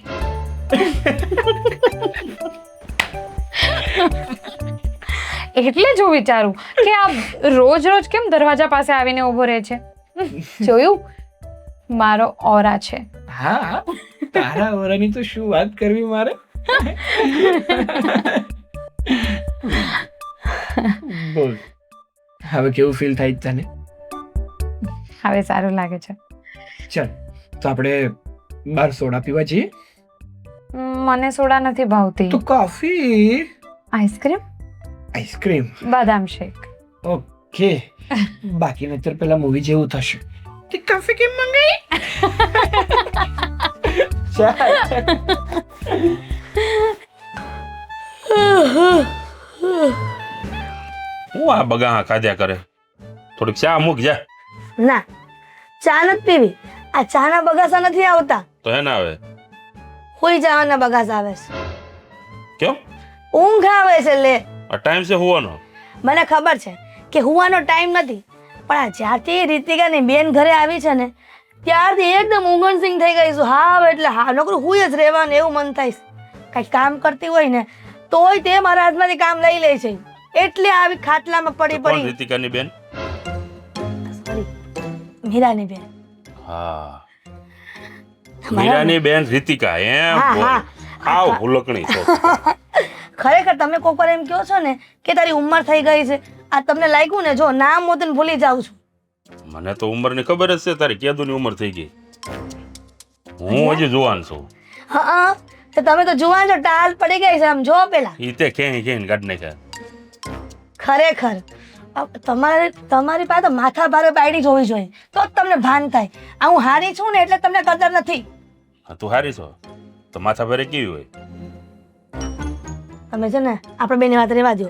એટલે જ હું વિચારું કે આ રોજ કેમ દરવાજા પાસે આવીને ઊભો રહે છે. જોયું, મારો ઓરા છે. હા, તારા ઓરાની તો શું વાત કરવી મારે. બોલ, હવે કેવું ફીલ થાય તને? હવે સારું લાગે છે. ચાલ તો આપણે બાર સોડા પીવા જઈએ. મને સોડા નથી ભાવતી. તો કોફી, આઈસ્ક્રીમ, આઈસ્ક્રીમ, બદામ શેક. ઓકે. બાકી નહીતર પેલા મૂવી જેવું થશે. તે કોફી કેમ મંગાઈ? ચાલ. હું આ બગા ખાધ્યા કરે, થોડીક ચા મૂક જા. ના, ચા નથી પીવી. આ ચાના બગાસા નથી આવતા. તો હે ના આવે હોઈ જવાના બગાસા આવે છે. કેમ? ઊંઘ આવે છે લે. આ ટાઈમ છે હોવાનો. મને ખબર છે કે હુવાનો ટાઈમ નથી, પણ આ જ્યારથી રીતિકાની બેન ઘરે આવી છે ને ત્યારથી એકદમ ઊંઘણસિંગ થઈ ગઈ છું. હા એટલે હા, નોકરું હુઈ જ રહેવાનું એવું મન થાય છે. કંઈક કામ કરતી હોય ને તોય તે મારા હાથમાંથી કામ લઈ લે છે. એટલે આવી ખાટલામાં પડી કોણ પડી. રીતિકાની બેન? સોરી, મીરાની બેન. હા, મીરાની બેન રીતિકા. એમ હા, બોલ. હા. આવ ભૂલકણી છો. ખરેખર તમે કોક વાર એમ કહો છો ને કે તારી ઉંમર થઈ ગઈ છે. આ તમને લાગ્યું ને, જો નામ હોતું ને ભૂલી જાઉં છું. મને તો ઉંમરની ખબર જ છે, તારી કેદુની ઉંમર થઈ ગઈ. હું હજી જુવાન છું. હા, તો તમે તો જુવાન છો, ટાલ પડી ગઈ છે આમ જો પેલા. ઈ તે ક્યાંય કાઢ નાખ્યા. ખરેખર તમારી પાસે માથા ભારે બાયડી જ હોવી જોઈએ તો જ તમને ભાન થાય. આ હું હારી છું ને એટલે તમને કદર નથી. હા, તું હારી છો તો માથા ભારે કેવી હોય? તમે છે ને આપણે બેની વાત રહેવા દો.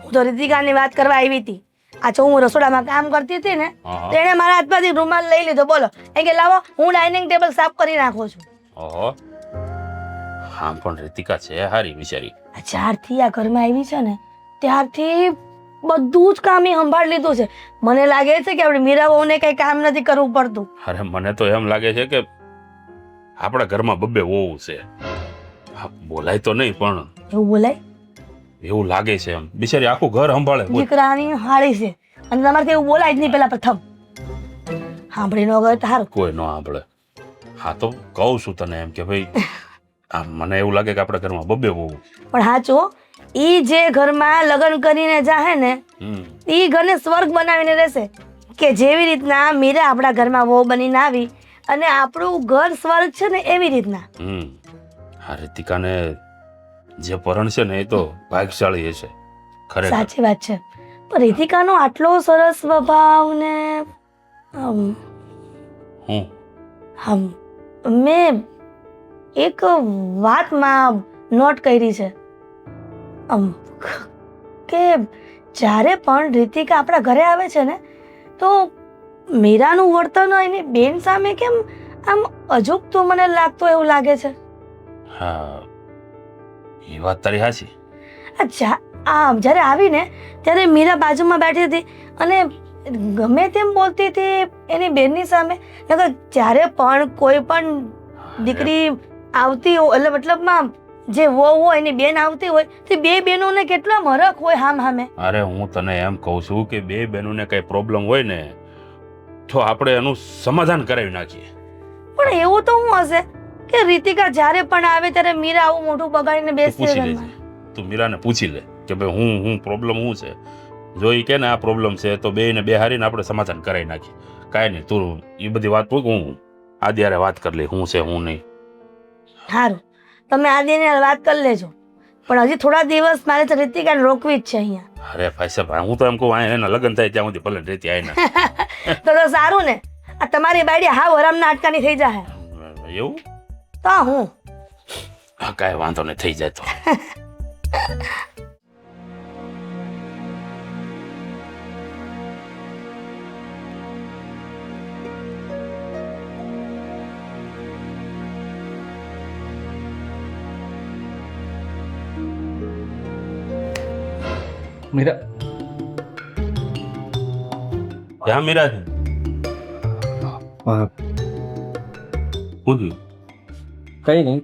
હું તો રીતિકાની વાત કરવા આવી હતી. આ જો હું રસોડામાં કામ કરતી હતી ને તો એણે મારા હાથમાંથી રૂમાલ લઈ લીધો. બોલો, એ કે લાવો હું ડાઇનિંગ ટેબલ સાફ કરી નાખું છું. ઓહો, હા પણ રીતિકા છે હારી બિચારી. જ્યારથી આ ઘરમાં આવી છે ને ત્યારથી બધું જ કામ એ સંભાળી લીધું છે. મને લાગે છે કે આપણે મીરા વહુને કઈ કામ નથી કરવું પડતું. અરે મને તો એમ લાગે છે કે આપણા ઘરમાં બબ્બે વહુ છે. હા, બોલાય તો નહીં પણ એવું બોલાય? એવું લાગે છે એમ. બિચારી આખું ઘર સંભાળે. બોલ. દીકરાની હાળી છે અને તમારે એવું બોલાય જ નહીં પેલા પ્રથમ. સાંભળી ન ગયો તો સારું. કોઈ ન સાંભળે. હા તો કહું છું તને એમ કે ભાઈ આ મને એવું લાગે કે આપણા ઘરમાં બબ્બે વહુ. પણ સાચું હો, ઈ જે ઘરમાં લગ્ન કરીને જાહે ને ઈ ઘરને સ્વર્ગ બનાવીને રહેશે. કે જેવી રીતના મીરા આપણા ઘરમાં વહુ બનીને આવી અને આપણું ઘર સ્વર્ગ છે ને એવી રીતના. હા રીતિકાને જે પરણ છે ને એ તો ભાગ્યશાળી હશે ખરેખર. સાચી વાત છે. પણ રીતિકાનો આટલો સરસ સ્વભાવ ને હું મેં એક વાતમાં નોટ કરી છે કે જ્યારે પણ રીતિકા આપણા ઘરે આવે છે ને તો મીરાનું વર્તન એની બેન સામે કેમ આમ અજુગતું મને લાગતું એવું લાગે છે. હા એ વાત તારી સાચી. જ્યારે આવીને ત્યારે મીરા બાજુમાં બેઠી હતી અને ગમે તેમ બોલતી હતી એની બેનની સામે. નકર જ્યારે પણ કોઈ પણ દીકરી આવતી હોય એટલે મતલબમાં જે વહુ હોય એની બેન આવતી હોય તે બે બહેનોને કેટલા મરક હોય હામ હામે. અરે હું તને એમ કહું છું કે બે બહેનોને કઈ પ્રોબ્લેમ હોય ને તો આપણે એનું સમાધાન કરાવી નાખીએ. પણ એવું તો શું હશે કે રીતિકા જ્યારે પણ આવે ત્યારે મીરા આવું મોઢું બગાડીને બેસતી પૂછી રહે. લેજે. તું મીરાને પૂછી લે કે ભાઈ હું પ્રોબ્લેમ શું છે. જો ઈ કે ને આ પ્રોબ્લેમ છે તો બે ને બે હારીને આપણે સમાધાન કરાવી નાખીએ. કાંઈ નહીં તું એ બધી વાત પૂછ હું આદિયારે વાત કરી લઈ હું છે હું નહીં. સારું, તમે આદિને વાત કરી લેજો પણ હજી થોડા દિવસ મારે તો રીતિકાને રોકવી જ છે અહીંયા. અરે ભાઈ સાહેબ હું તો એમ કહું એના લગ્ન થાય ત્યાં સુધી ભલે રેતી આવીને. તો સારું ને, આ તમારી બાયડી હાવ હરામના અટકાની થઈ જાય. એવું તો હું કાંઈ વાંધો નહીં થઈ જાય તો. મીરા ક્યાં મીરા છે? શું થયું? કઈ નહીં,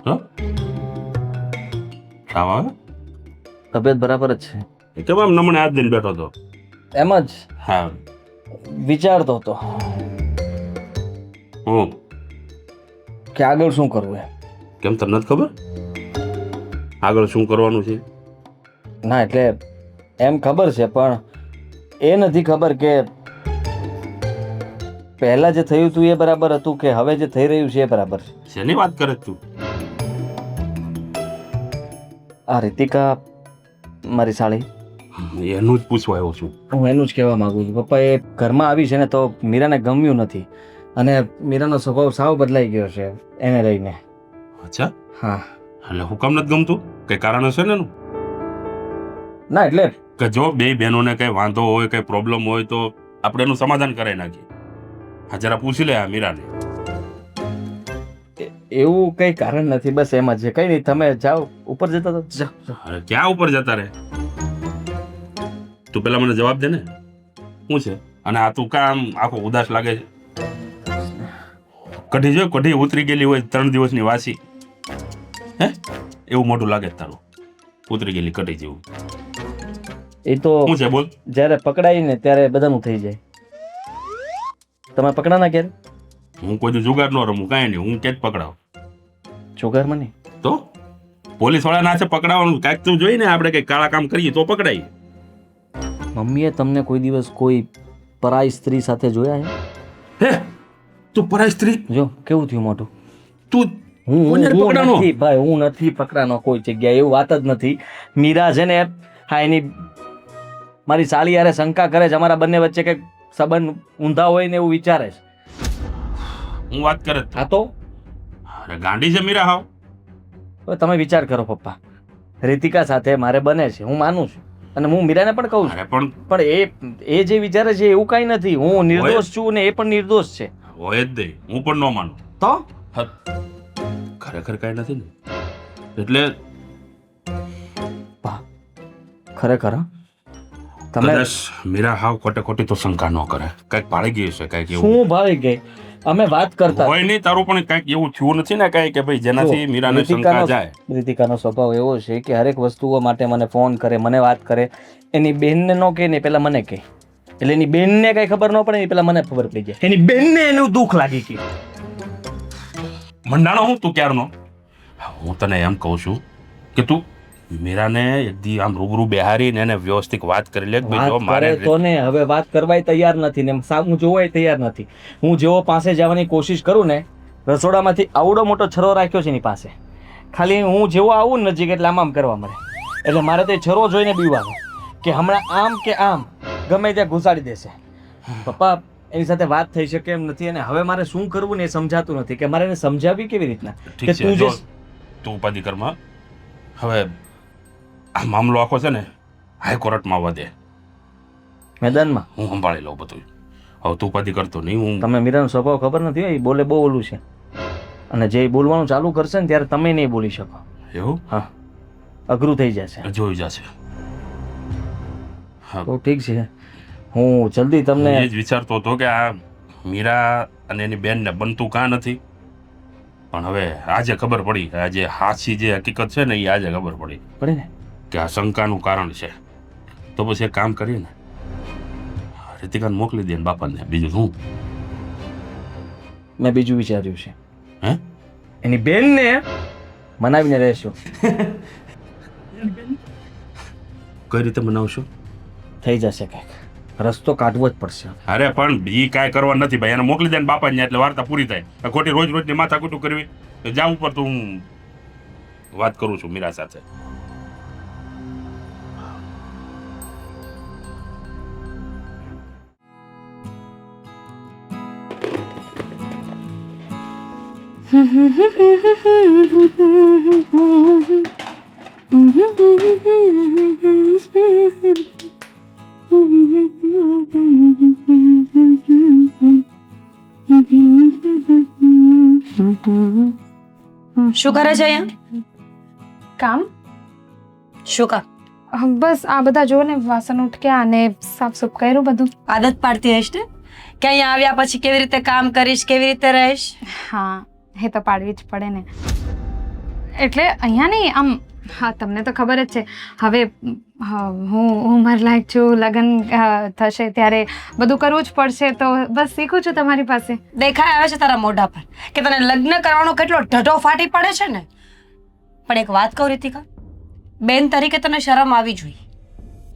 હા તાવ આવે? તબિયત બરાબર જ છે. એ કેમ આમ નમણે હાથ દઈને બેઠો હતો? એમ જ હા વિચારતો હતો હું કે આગળ શું કરવું એમ. કેમ તને નથી ખબર આગળ શું કરવાનું છે? ના એટલે એમ ખબર છે પણ એ નથી ખબર કે પહેલા જે થયું હતું એ બરાબર હતું કે હવે જે થઈ રહ્યું છે એ બરાબર છે. શેની વાત કરે તું? આ રીતિકા મારી સાળી, એનું જ પૂછવા આવ્યો છું. હું એનું જ કહેવા માંગુ છું. પપ્પા એ ઘરમાં આવી છે ને તો મીરાને ગમ્યું નથી અને મીરાનો સ્વભાવ સાવ બદલાઈ ગયો છે એને લઈને. અચ્છા હા. એટલે હું કામ નથી ગમતું? કઈ કારણ હશે ને એનું? ના એટલે કે જો બે બહેનોને કઈ વાંધો હોય કઈ પ્રોબ્લેમ હોય તો આપણે એનું સમાધાન કરાવી નાખીએ. હા જરા પૂછી લે આ મીરાને. એવું કઈ કારણ નથી, બસ એમ જ છે. કઈ નહીં, તમે જાઓ ઉપર જતા તો જાઓ. અરે ક્યાં ઉપર જતા રે? તું પેલા મને જવાબ દે ને શું છે? અને આ તું કામ આખો ઉદાસ લાગે છે? કઢી જો કઢી ઉતરી ગયેલી હોય 3 દિવસની વાસી હે એવું મોઢું લાગે છે તારું, ઉતરી ગયેલી કઢી જેવું. એ તો શું છે બોલ? જ્યારે પકડાય ને ત્યારે બધાનું થઈ જાય. તમે પકડાના ક્યારે? હું કોઈ દી જુગાર ન રમું, કાંઈ નહીં, હું ક્યાં જ પકડાવ. છોકરમાં નહીં તો પોલીસ વાળા ના છે પકડાવવાનું, કાંઈક તું જોઈ ને આપણે કઈ કાળા કામ કરીએ તો પકડાય. મમ્મીએ તમને કોઈ દિવસ કોઈ પરાઈ સ્ત્રી સાથે જોયા છે? હે તું પરાઈ સ્ત્રી? જો કેવું થયું મોઢું. તું હું કોને હું પકડાનો? નથી ભાઈ, હું નથી પકડાનો કોઈ જગ્યાએ, એવું વાત જ નથી. મીરા છે ને હા એની મારી સાલી યારે શંકા કરે છે અમારા બંને વચ્ચે કંઈક સંબંધ ઊંધા હોય ને એવું વિચારે છે. હું વાત કરે જ હા તો અરે ગાંડી છે મીરા હાવ. હવે તમે વિચાર કરો પપ્પા, રીતિકા સાથે મારે બને છે, હું માનું છું અને હું મીરાને પણ કહું છું. અરે પણ પણ એ જે વિચારે છે એવું કાંઈ નથી. હું નિર્દોષ છું ને એ પણ નિર્દોષ છે. હોય જ નહીં, હું પણ ન માનું. તો ખરેખર કાંઈ નથી ને એટલે ખરેખર હા? તમે કદાચ મીરા હાવ ખોટે ખોટી તો શંકા ન કરે, કંઈક ભાળી ગઈ છે, કંઈક એવું શું ભાવી ગઈ? અમે વાત કરતા હોય નહીં. તારું પણ કંઈક એવું થયું નથી ને કાંઈ કે ભાઈ જેનાથી જો, મીરાને શંકા જાય? રીતિકાનો સ્વભાવ એવો છે કે હરેક વસ્તુઓ માટે મને ફોન કરે, મને વાત કરે. એની બેનને ન કહે ને પહેલા મને કહે, એટલે એની બેનને કઈ ખબર ન પડે ને પહેલા મને ખબર પડી જાય. એની બેનને એનું દુઃખ લાગી ગયું. મંડાણો હું તું ક્યારનો? હું તને એમ કહું છું કે તું મીરાને એકદી આમ રૂબરૂ બેહારીને એને વ્યવસ્થિત વાત કરી લે કે ભાઈ જો વાત મારે કરે તો ને હવે વાત કરવાય તૈયાર નથી ને સામું જોવાય તૈયાર નથી. હું જેવો પાસે જવાની કોશિશ કરું ને, રસોડામાંથી આવડો મોટો છરો રાખ્યો છે એની પાસે, ખાલી હું જેવો આવું ને નજીક એટલે આમ કરવા મળે. એટલે મારે તે છરો જોઈને બીવાનું કે હમણાં આમ કે આમ ગમે ત્યાં ઘુસાડી દેશે. પપ્પા એની સાથે વાત થઈ શકે એમ નથી અને હવે મારે શું કરવું ને એ સમજાતું નથી કે મારે એને સમજાવવી કેવી રીતના કે ઠીક છે, તું જો જે તું ઉપાધિ કરમાં. હવે આ મામલો આખો છે ને હાઈકોર્ટમાં આવવા દે, મેદાનમાં હું સંભાળી લઉં બધું. હવે તું ઉપાધિ કરતો નહીં. હું તમને મીરાનો સ્વભાવ ખબર નથી હોય, એ બોલે બહુ ઓલું છે અને જે બોલવાનું ચાલુ કરશે ને ત્યારે તમે નહીં બોલી શકો. એવું હા, અઘરું થઈ જશે. જોઈ જશે. હા, તો ઠીક છે, હું જલ્દી હું તમને એ જ વિચારતો હતો કે આ મીરા અને એની બેનને બનતું કાં નથી, પણ હવે આજે ખબર પડી. આજે હાચી જે હકીકત છે ને એ આજે ખબર પડી પડે ને. કે આ શંકાનું કારણ છે. તો પછી એક કામ કરીએ ને, રીતિકાને મોકલી દે ને બાપાને. બીજું શું? મેં બીજું વિચાર્યું છે, હે? એની બેનને મનાવીને રહેશું. કઈ રીતે મનાવશો? થઈ જશે કંઈક, રસ્તો કાઢવો જ પડશે. અરે પણ ઈ કાંઈ કરવા નથી ભાઈ. એને મોકલી દે ને બાપાને, એટલે વાર્તા પૂરી થાય. આ ખોટી રોજ રોજની માથાકૂટું કરવી. જા ઉપર તો હું વાત કરું છું મીરા સાથે. શું કરે છે અહીંયા? કામ શું કામ? બસ આ બધા જો ને વાસણ ઉઠક્યા અને સાફ સૂફ કર્યું બધું. આદત પાડતી હશ ને કે અહીંયા આવ્યા પછી કેવી રીતે કામ કરીશ, કેવી રીતે રહીશ? હા, એ તો પાડવી જ પડે ને. એટલે અહીંયા નહીં, આમ હા તમને તો ખબર જ છે હવે હું ઉંમર લાયક છું, લગ્ન થશે ત્યારે બધું કરવું જ પડશે, તો બસ શીખું છું તમારી પાસે. દેખાય આવે છે તારા મોઢા પર કે તને લગ્ન કરવાનો કેટલો ઢઢો ફાટી પડે છે ને. પણ એક વાત કહું રીતિકા, બેન તરીકે તને શરમ આવી જોઈએ.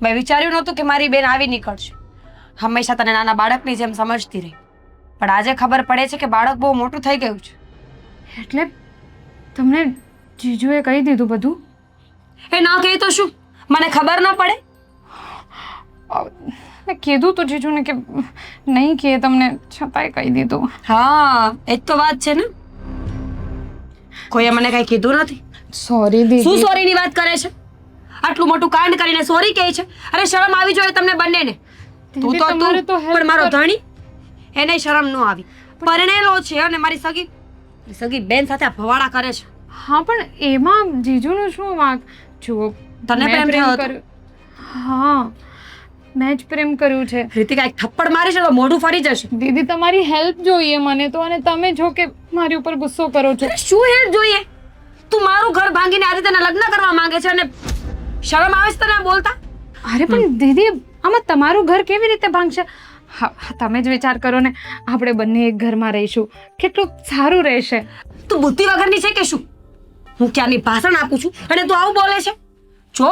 મેં વિચાર્યું નહોતું કે મારી બેન આવી નીકળશે. હંમેશા તને નાના બાળકની જેમ સમજતી રહી, પણ આજે ખબર પડે છે કે બાળક બહુ મોટું થઈ ગયું છે. એટલે તમને જીજુએ કહી દીધું બધું? એ ના કહે તો શું, મને ખબર ન પડે? મેં કીધું તો જીજુને કે નહીં કહે તમને, છતાંય કહી દીધું. હા, એ જ તો વાત છે ને. કોઈએ મને કઈ કીધું નથી. સોરી શું દીદી. સોરીની વાત કરે છે? આટલું મોટું કાંડ કરીને સોરી કહે છે? અરે શરમ આવી જોઈએ તમને બંનેને. તું દીદી, તો તમારે તું તો help પણ મારો કર- ધણી, એને શરમ ન આવી. પરણેલો છે અને મારી સગી બેન સાથે આ ભવાડા કરે છે. હા પણ એમાં જીજુનું શું વાંક? જુઓ તને મેં પ્રેમ થયો હતો? કર્યું. હા, મેં જ પ્રેમ કર્યું છે. રીતિકા એક થપ્પડ મારીશ તો મોઢું ફરી જશે. દીદી તમારી હેલ્પ જોઈએ મને તો, અને તમે જો કે મારી ઉપર ગુસ્સો કરો છો. તને શું હેલ્પ જોઈએ? તું મારું ઘર ભાંગીને આદિત્યના લગ્ન કરવા માંગે છે અને શરમ આવે છે તને બોલતા? અરે પણ દીદી આમાં તમારું ઘર કેવી રીતે ભાંગશે? હા, તમે જ વિચાર કરો ને, આપણે બંને એક ઘરમાં રહીશું, કેટલું સારું રહેશે. તું બુદ્ધિ વગરની છે કે શું? હું ક્યાંની ભાષણ આપું છું અને તું આવું બોલે છે? જો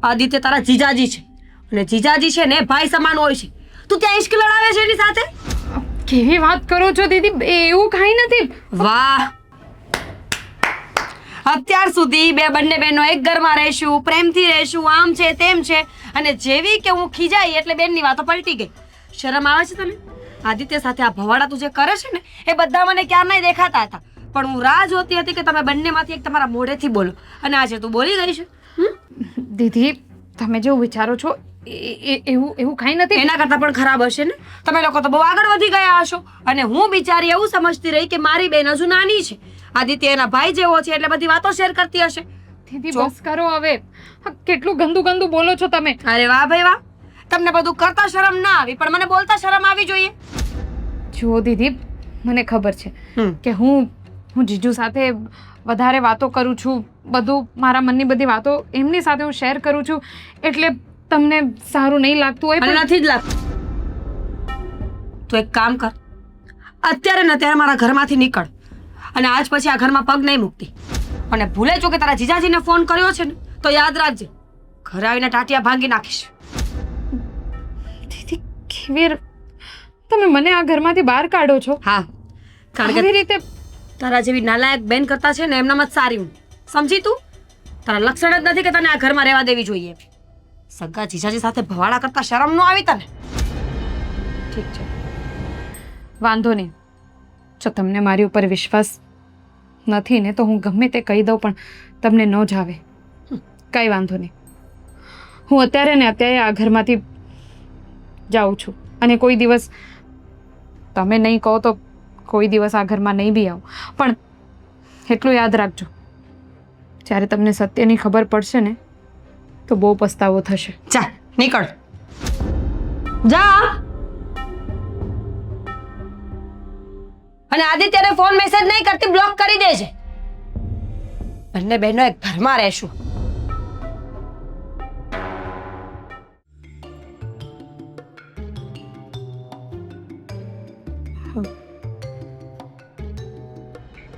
આદિત્ય તારા જીજાજી છે અને જીજાજી છે ને ભાઈ સમાન હોય છે. તું ત્યાં ઇશ્ક લડાવે છે એની સાથે? કેવી વાત કરો છો દીદી, એવું કાંઈ નથી. વાહ! અત્યાર સુધી બંને બહેનો એક ઘરમાં રહીશું, પ્રેમથી રહીશું, આમ છે તેમ છે, અને જેવી કે હું ખીજાઈ એટલે બેનની વાતો પલટી ગઈ. શરમ આવે છે તને? આદિત્ય સાથે આ ભવાડા તું જે કરે છે ને એ બધા મને ક્યારનાય દેખાતા હતા, પણ હું રાહ જોતી હતી કે તમે બંનેમાંથી એક તમારા મોઢેથી બોલો, અને આજે તું બોલી ગઈ છે. દીદી તમે જેવું વિચારો છો એવું કાંઈ નથી. એના કરતાં પણ ખરાબ હશે ને. તમે લોકો તો બહુ આગળ વધી ગયા હશો અને હું બિચારી એવું સમજતી રહી કે મારી બેન હજુ નાની છે. આદિત્ય એના ભાઈ જેવો છે એટલે બધી વાતો શેર કરતી હશે. દીદી જો. બસ કરો હવે. કેટલું ગંદુ ગંદુ બોલો છો તમે. અરે વાહ ભાઈ વાહ, તમને બધું કરતા શરમ ના આવી પણ મને બોલતા શરમ આવી જોઈએ. જુઓ દીદી, મને ખબર છે હમ. કે હું જીજુ સાથે વધારે વાતો કરું છું, બધું મારા મનની બધી વાતો એમની સાથે હું શેર કરું છું, એટલે તમને સારું નહીં લાગતું હોય અને પણ નથી જ લાગતું. તું એક કામ કર, અત્યારે ને ત્યારે મારા ઘરમાંથી નીકળ અને આજ પછી આ ઘરમાં પગ નહીં મૂકતી. અને ભૂલે જો કે તારા જીજાજીને ફોન કર્યો છે ને તો યાદ રાખજે, ઘરે આવીને ટાટિયા ભાંગી નાખીશ. દીદી કેવી તમે મને આ ઘરમાંથી બહાર કાઢો છો? હા, કારણ કેવી કે રીતે? તારા જેવી નાલાયક બેન કરતા છે ને એમનામાં જ સારી હું. સમજી તું? તારા લક્ષણ જ નથી કે તને આ ઘરમાં રહેવા દેવી જોઈએ. સગા જીજાજી સાથે ભવાડા કરતા શરમ ન આવી તને? ઠીક છે, વાંધો નહીં. જો તમને મારી ઉપર વિશ્વાસ નથી ને તો હું ગમે તે કહી દઉં પણ તમને ન જ આવે. કંઈ વાંધો નહીં. હું અત્યારે ને અત્યારે આ ઘરમાંથી જાઉં છું અને કોઈ દિવસ તમે નહીં કહો તો કોઈ દિવસ આ ઘરમાં નહીં બી આવું. પણ એટલું યાદ રાખજો, જ્યારે તમને સત્યની ખબર પડશે ને તો બહુ પસ્તાવો થશે. જા નીકળ, જા. અને આદિત્યને ફોન મેસેજ નહીં કરતી, બ્લોક કરી દેજે. બંને બહેનો એક ઘરમાં રહેશું.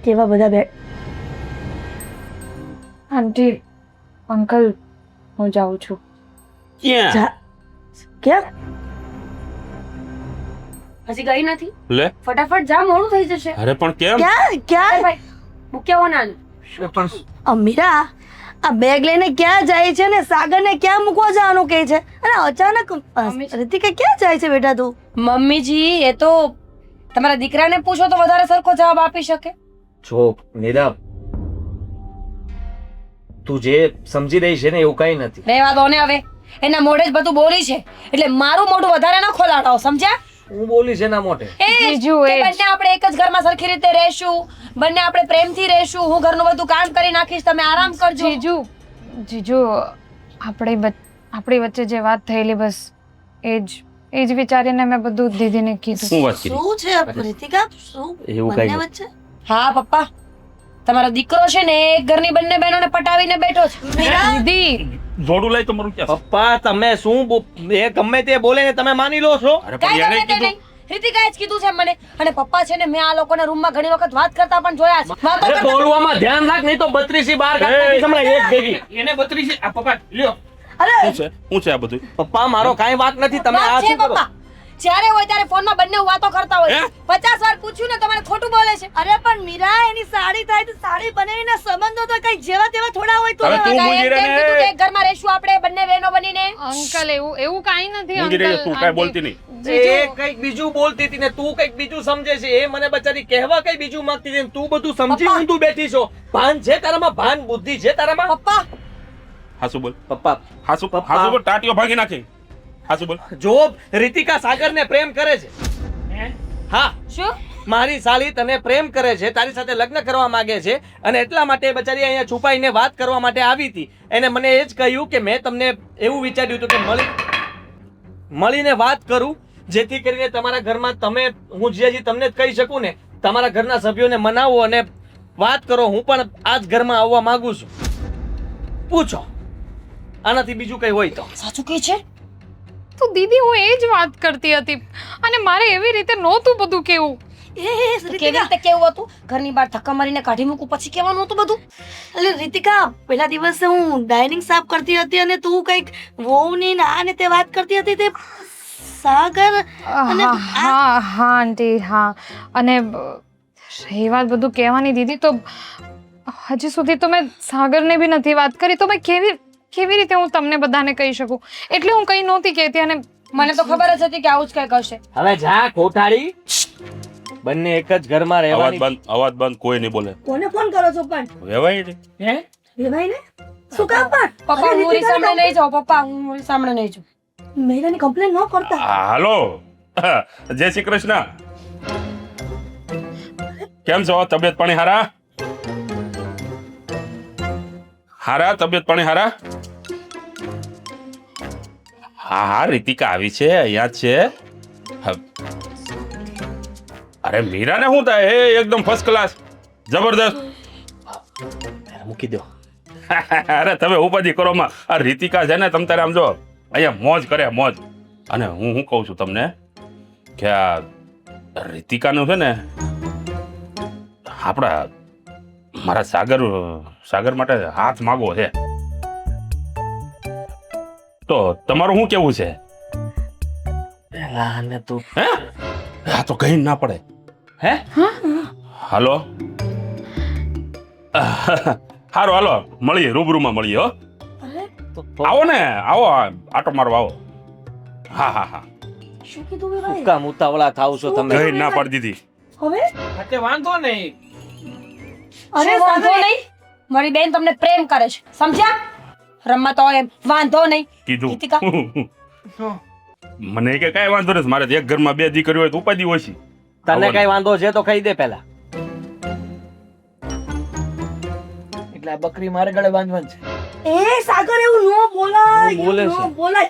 કેવા બધા બે આંટી, અંકલ, હું જાઉં છું. ક્યાં જા ક્યાં? હજી ગઈ નથી? લે ફટાફટ જા, મોડું થઈ જશે. અરે પણ કેમ ક્યાં ક્યાં? ભાઈ મૂક્યા હો નાનું. અમીરા, આ બેગ લઈને ક્યાં જાય છે ને સાગરને ક્યાં મૂકવા જવાનું કહે છે અને અચાનક રીતિકા ક્યાં જાય છે બેટા તું? મમ્મીજી, એ તો તમારા દીકરાને પૂછો તો વધારે સરખો જવાબ આપી શકે. જો નીરવ, તું જે સમજી રહી છે ને એવું કઈ નથી. રહેવા દો ને હવે, એના મોઢે જ બધું બોલી છે એટલે મારું મોઢું વધારે ન ખોલાડાવો, સમજ્યા? હું બોલીશ એના મોઢે. એ જ જીજુ, કે એ જ. બંને આપણે એક જ ઘરમાં સરખી રીતે રહેશું, બંને આપણે પ્રેમથી રહેશું, હું ઘરનું બધું કામ કરી નાખીશ, તમે આરામ કરજો. જીજુ, આપણી વચ્ચે જે વાત થયેલી બસ એ જ વિચારીને મેં બધું દીદીને કીધું. શું વાત કરી શું છે રીતિકા? શું એવું કઈ બંને નથી. વચ્ચે? હા પપ્પા, તમારો દીકરો છે ને એક ઘરની બંને બહેનોને પટાવીને બેઠો છે. દીદી, જોડું લઈ તમારું ક્યાં પપ્પા તમે શું એ ગમે તે બોલે ને તમે માની લો છો? અરે કાંઈ પણ ગમે એને તે કીધું નહીં, રીતિકાએ જ કીધું છે મને. અને પપ્પા છે ને મેં આ લોકોના રૂમમાં ઘણી વખત વાત કરતા પણ જોયા છે. વાતો અરે કરતા- બોલવામાં ધ્યાન રાખ, નહીં તો 32 બાર કાઢ નાખીશ હમણાં એક ભેગી. એને 32 આ પપ્પા લ્યો અરે શું છે આ બધું પપ્પા મારો કાંઈ વાક નથી, તમે આ વાત છે શું કરો? પપ્પા, જ્યારે હોય ત્યારે ફોનમાં બંને વાતો કરતા હોય. હે? 50 વાર પૂછ્યું ને તમારે ખોટું બોલે છે. અરે પણ મીરા, એની સાડી થાય તો સાડી બનાવીને સંબંધો તો કઈ જેવા તેવા થોડા હોય તો હવે તું કાંઈ મૂંઝી એમ રહે કેમ ને. કીધું કે એક ઘરમાં રહેશું આપણે બંને બહેનો બનીને? અંકલ, એવું કાંઈ નથી. ઊંઘી રહી છે, તું કાંઈ આંટી. બોલતી નહીં. એ કઈક બીજું બોલતી હતી ને તું કઈક બીજું સમજે છે. એ મને બચારી કહેવા કઈ બીજું માંગતી હતી ને તું બધું સમજી પપ્પા. ઊંધું બેઠી છો. ભાન છે તારામાં? ભાન બુદ્ધિ છે તારામાં? પપ્પા, હાસુ બોલ પપ્પા હાસુ પપ્પા. હાસુ બોલ ટાટીઓ ભાગી નાખી હાસુ બોલ જો રીતિકા સાગરને પ્રેમ કરે છે, હા, શું? મારી સાલી તને પ્રેમ કરે છે, તારી સાથે લગ્ન કરવા માંગે છે અને એટલા માટે બચારી અહીંયા છુપાઈને વાત કરવા માટે આવી હતી. એને મને એ જ કહ્યું કે મેં તમને એવું વિચાર્યું હતું કે મળીને વાત કરું, જેથી કરીને તમારા ઘરમાં તમે હું જીજાજી તમને જ કહી શકું ને, તમારા ઘરના સભ્યોને મનાવો અને વાત કરો. હું પણ આ જ ઘરમાં આવવા માંગુ છું. પૂછો આનાથી બીજું કઈ હોય તો. સાચું કહે છે? તો દીદી, હું એ જ વાત કરતી હતી અને મારે એવી રીતે નહોતું બધું કેવું. કેવી રીતે કેવું હતું? ઘરની બહાર ધક્કા મારીને કાઢી મૂકું પછી કેવાનું હતું બધું? એટલે રીતિકા, પેલા દિવસે હું ડાઇનિંગ સાફ કરતી હતી અને તું કઈક વહુની ને આ ને તે વાત કરતી હતી તે સાગર અને હા આંટી, હા. અને રહી વાત બધું કહેવાની દીદી, તો હજી સુધી તો મેં સાગરને બી નથી વાત કરી, તો મેં કેવી રીતે હું તમને બધાને કહી શકું? એટલે હું કંઈ નહોતી કહેતી અને મને તો ખબર જ હતી કે આવું જ કંઈક હશે. હવે જા કોઠાડી, બંને એક જ ઘરમાં રહેવાની. અવાજ બંધ કોઈ નહીં બોલે કોને ફોન કરો છો પણ? વેવાય નહીં હે? વેવાઈને શું કામ પણ? પપ્પા, હું રીસામણે નહીં જાઉં. પપ્પા, હું રીસામણે નહીં જાઉં. મહિલાની કમ્પ્લેન ન કરતા. હાલો જય શ્રી કૃષ્ણ. કેમ છો? તબિયત પાણી હારા? હારા તબિયત પાણી હારા? હા હા રીતિકા આવી છે, અહીંયા જ છે. અરે મીરાને શું થાય? એ એકદમ ફર્સ્ટ ક્લાસ, જબરદસ્ત. મૂકી દો. અરે તમે ઉપાધિ કરો માં. આ રીતિકા છે ને, તમ તારે આમ જો અહીંયા મોજ કરે, મોજ. અને હું કહું છું તમને કે આ રીતિકાનું છે ને, આપણા મારા સાગર માટે હાથ માગવો છે. તો તમારું શું કેવું છે? અને તું હે? આ તો કઈ ના પડે. હે હાલો હારો, હાલો મળીએ, રૂબરૂમાં મળીએ. હો, આવો ને, આવો, આટો મારવા આવો. હા હા હા, શું કીધું મેં ભાઈ? કામ ઉતાવળા થાવ છો તમે. કઈ ના પાડી દીધી. હવે એટલે વાંધો નહીં. અરે શું વાંધો સાગર, નહીં? મારી બેન તમને પ્રેમ કરે છે, સમજ્યા? રમવા તો એમ વાંધો નહીં. કીધું રીતિકા. મને કે કઈ વાંધો નથી, મારે તો એક ઘરમાં બે દીકરીઓ હોય તો ઉપાધિ ઓછી. તને કઈ વાંધો છે તો કહી દે પહેલા. એટલે આ બકરી મારે ગળે બાંધવાની છે. એ સાગર એવું ન બોલાય, શું બોલે એવું છે? ન બોલાય.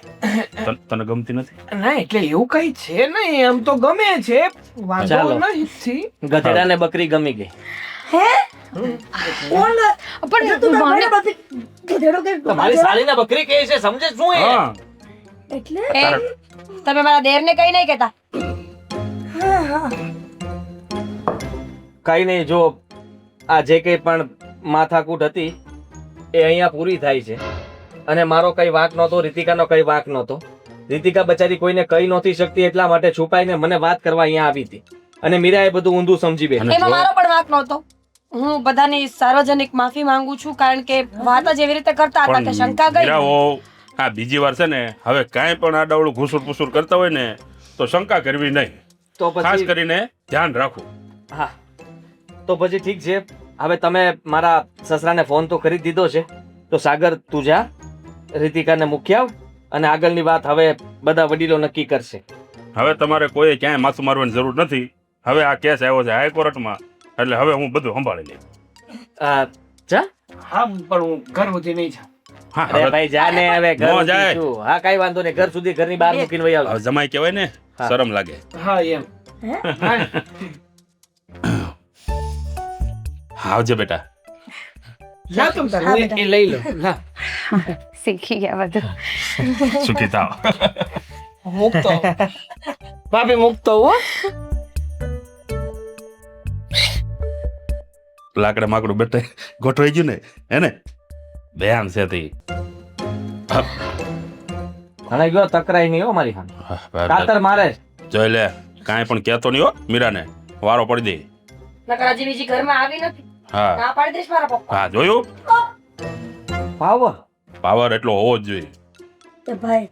તને ગમતી નથી? ના એટલે એવું કઈ છે નહીં, આમ તો ગમે છે, વાંધો ચાલો. નથી. ગધેડાને બકરી ગમી ગઈ. હે કોણ? પણ તું મને- મને બધી ગધેડો કે મારી સાલીને બકરી કહે છે, સમજે શું એ? હા, એટલે એ તમે મારા દેરને કઈ નહીં કહેતા. હા હા કઈ નહીં, જો આ જે કઈ પણ માથાકૂટ હતી એ અહીંયા પૂરી થાય છે. અને મારો કઈ વાંક નહોતો, રીતિકાનો કઈ વાંક નહોતો. રીતિકા બચારી કોઈને કહી નહોતી શકતી, એટલા માટે છુપાઈને મને વાત કરવા અહીંયા આવી હતી. અને મીરાએ બધું ઊંધું સમજી બેઠી. અને એમાં જો- મારો પણ વાંક નહોતો. હું બધાની સાર્વજનિક માફી માંગુ છું, કારણ કે વાત જ એવી રીતે કરતા હતા કે શંકા ગઈ. મીરાઓ, હા બીજી વાર છે ને, હવે કાંઈ પણ આડાવડું ઘૂસુર પૂસુર કરતા હોય ને તો શંકા કરવી નહીં. તો ખાસ પછી કરીને ધ્યાન રાખવું. હા, તો પછી ઠીક છે. હવે તમે મારા સસરાને ફોન તો કરી જ દીધો છે, તો સાગર તું જા, રીતિકાને મૂકી આવ, અને આગળની વાત હવે બધા વડીલો નક્કી કરશે. હવે તમારે કોઈ ક્યાંય માથું મારવાની જરૂર નથી. હવે આ કેસ આવ્યો છે હાઈકોર્ટમાં, એટલે હવે હું બધું સંભાળી લઈશ. જા. હા પણ હું ઘર સુધી નહીં જાઉં. હા, અરે હવે ભાઈ જા ને, હવે ઘર ન સુધી જાય. શું? હા કઈ વાંધો નહીં, ઘર સુધી ઘરની બહાર મૂકીને વહી આવજો. હવે જમાઈ કહેવાય ને, હા. શરમ લાગે. હા એમ. આવજે બેટા. જા તમ તાર, હા, હું બેટા. એ લઈ લઉં. લા શીખી ગયા બધું. સુખી થાવ. મૂકતો ભાભી, મૂકતો હો. લાકડે માકડું બેઠે ગોઠવાઈ ગયું ને, હે ને? બે આમ છે તે. અને ગયો તકરાઈ નહીં હો મારી સામે. હા, ભાઈ, કાતર મારે છે. જોઈ લે, કાંઈ પણ કહેતો નહીં હો મીરાને, વારો પડી દે. નકર હજી બીજી ઘરમાં આવી નથી. હા ના પાડી દઈશ મારા પપ્પા. હા, જોયું? પાવર. પાવર એટલો હોવો જ જોઈએ. તો ભાઈ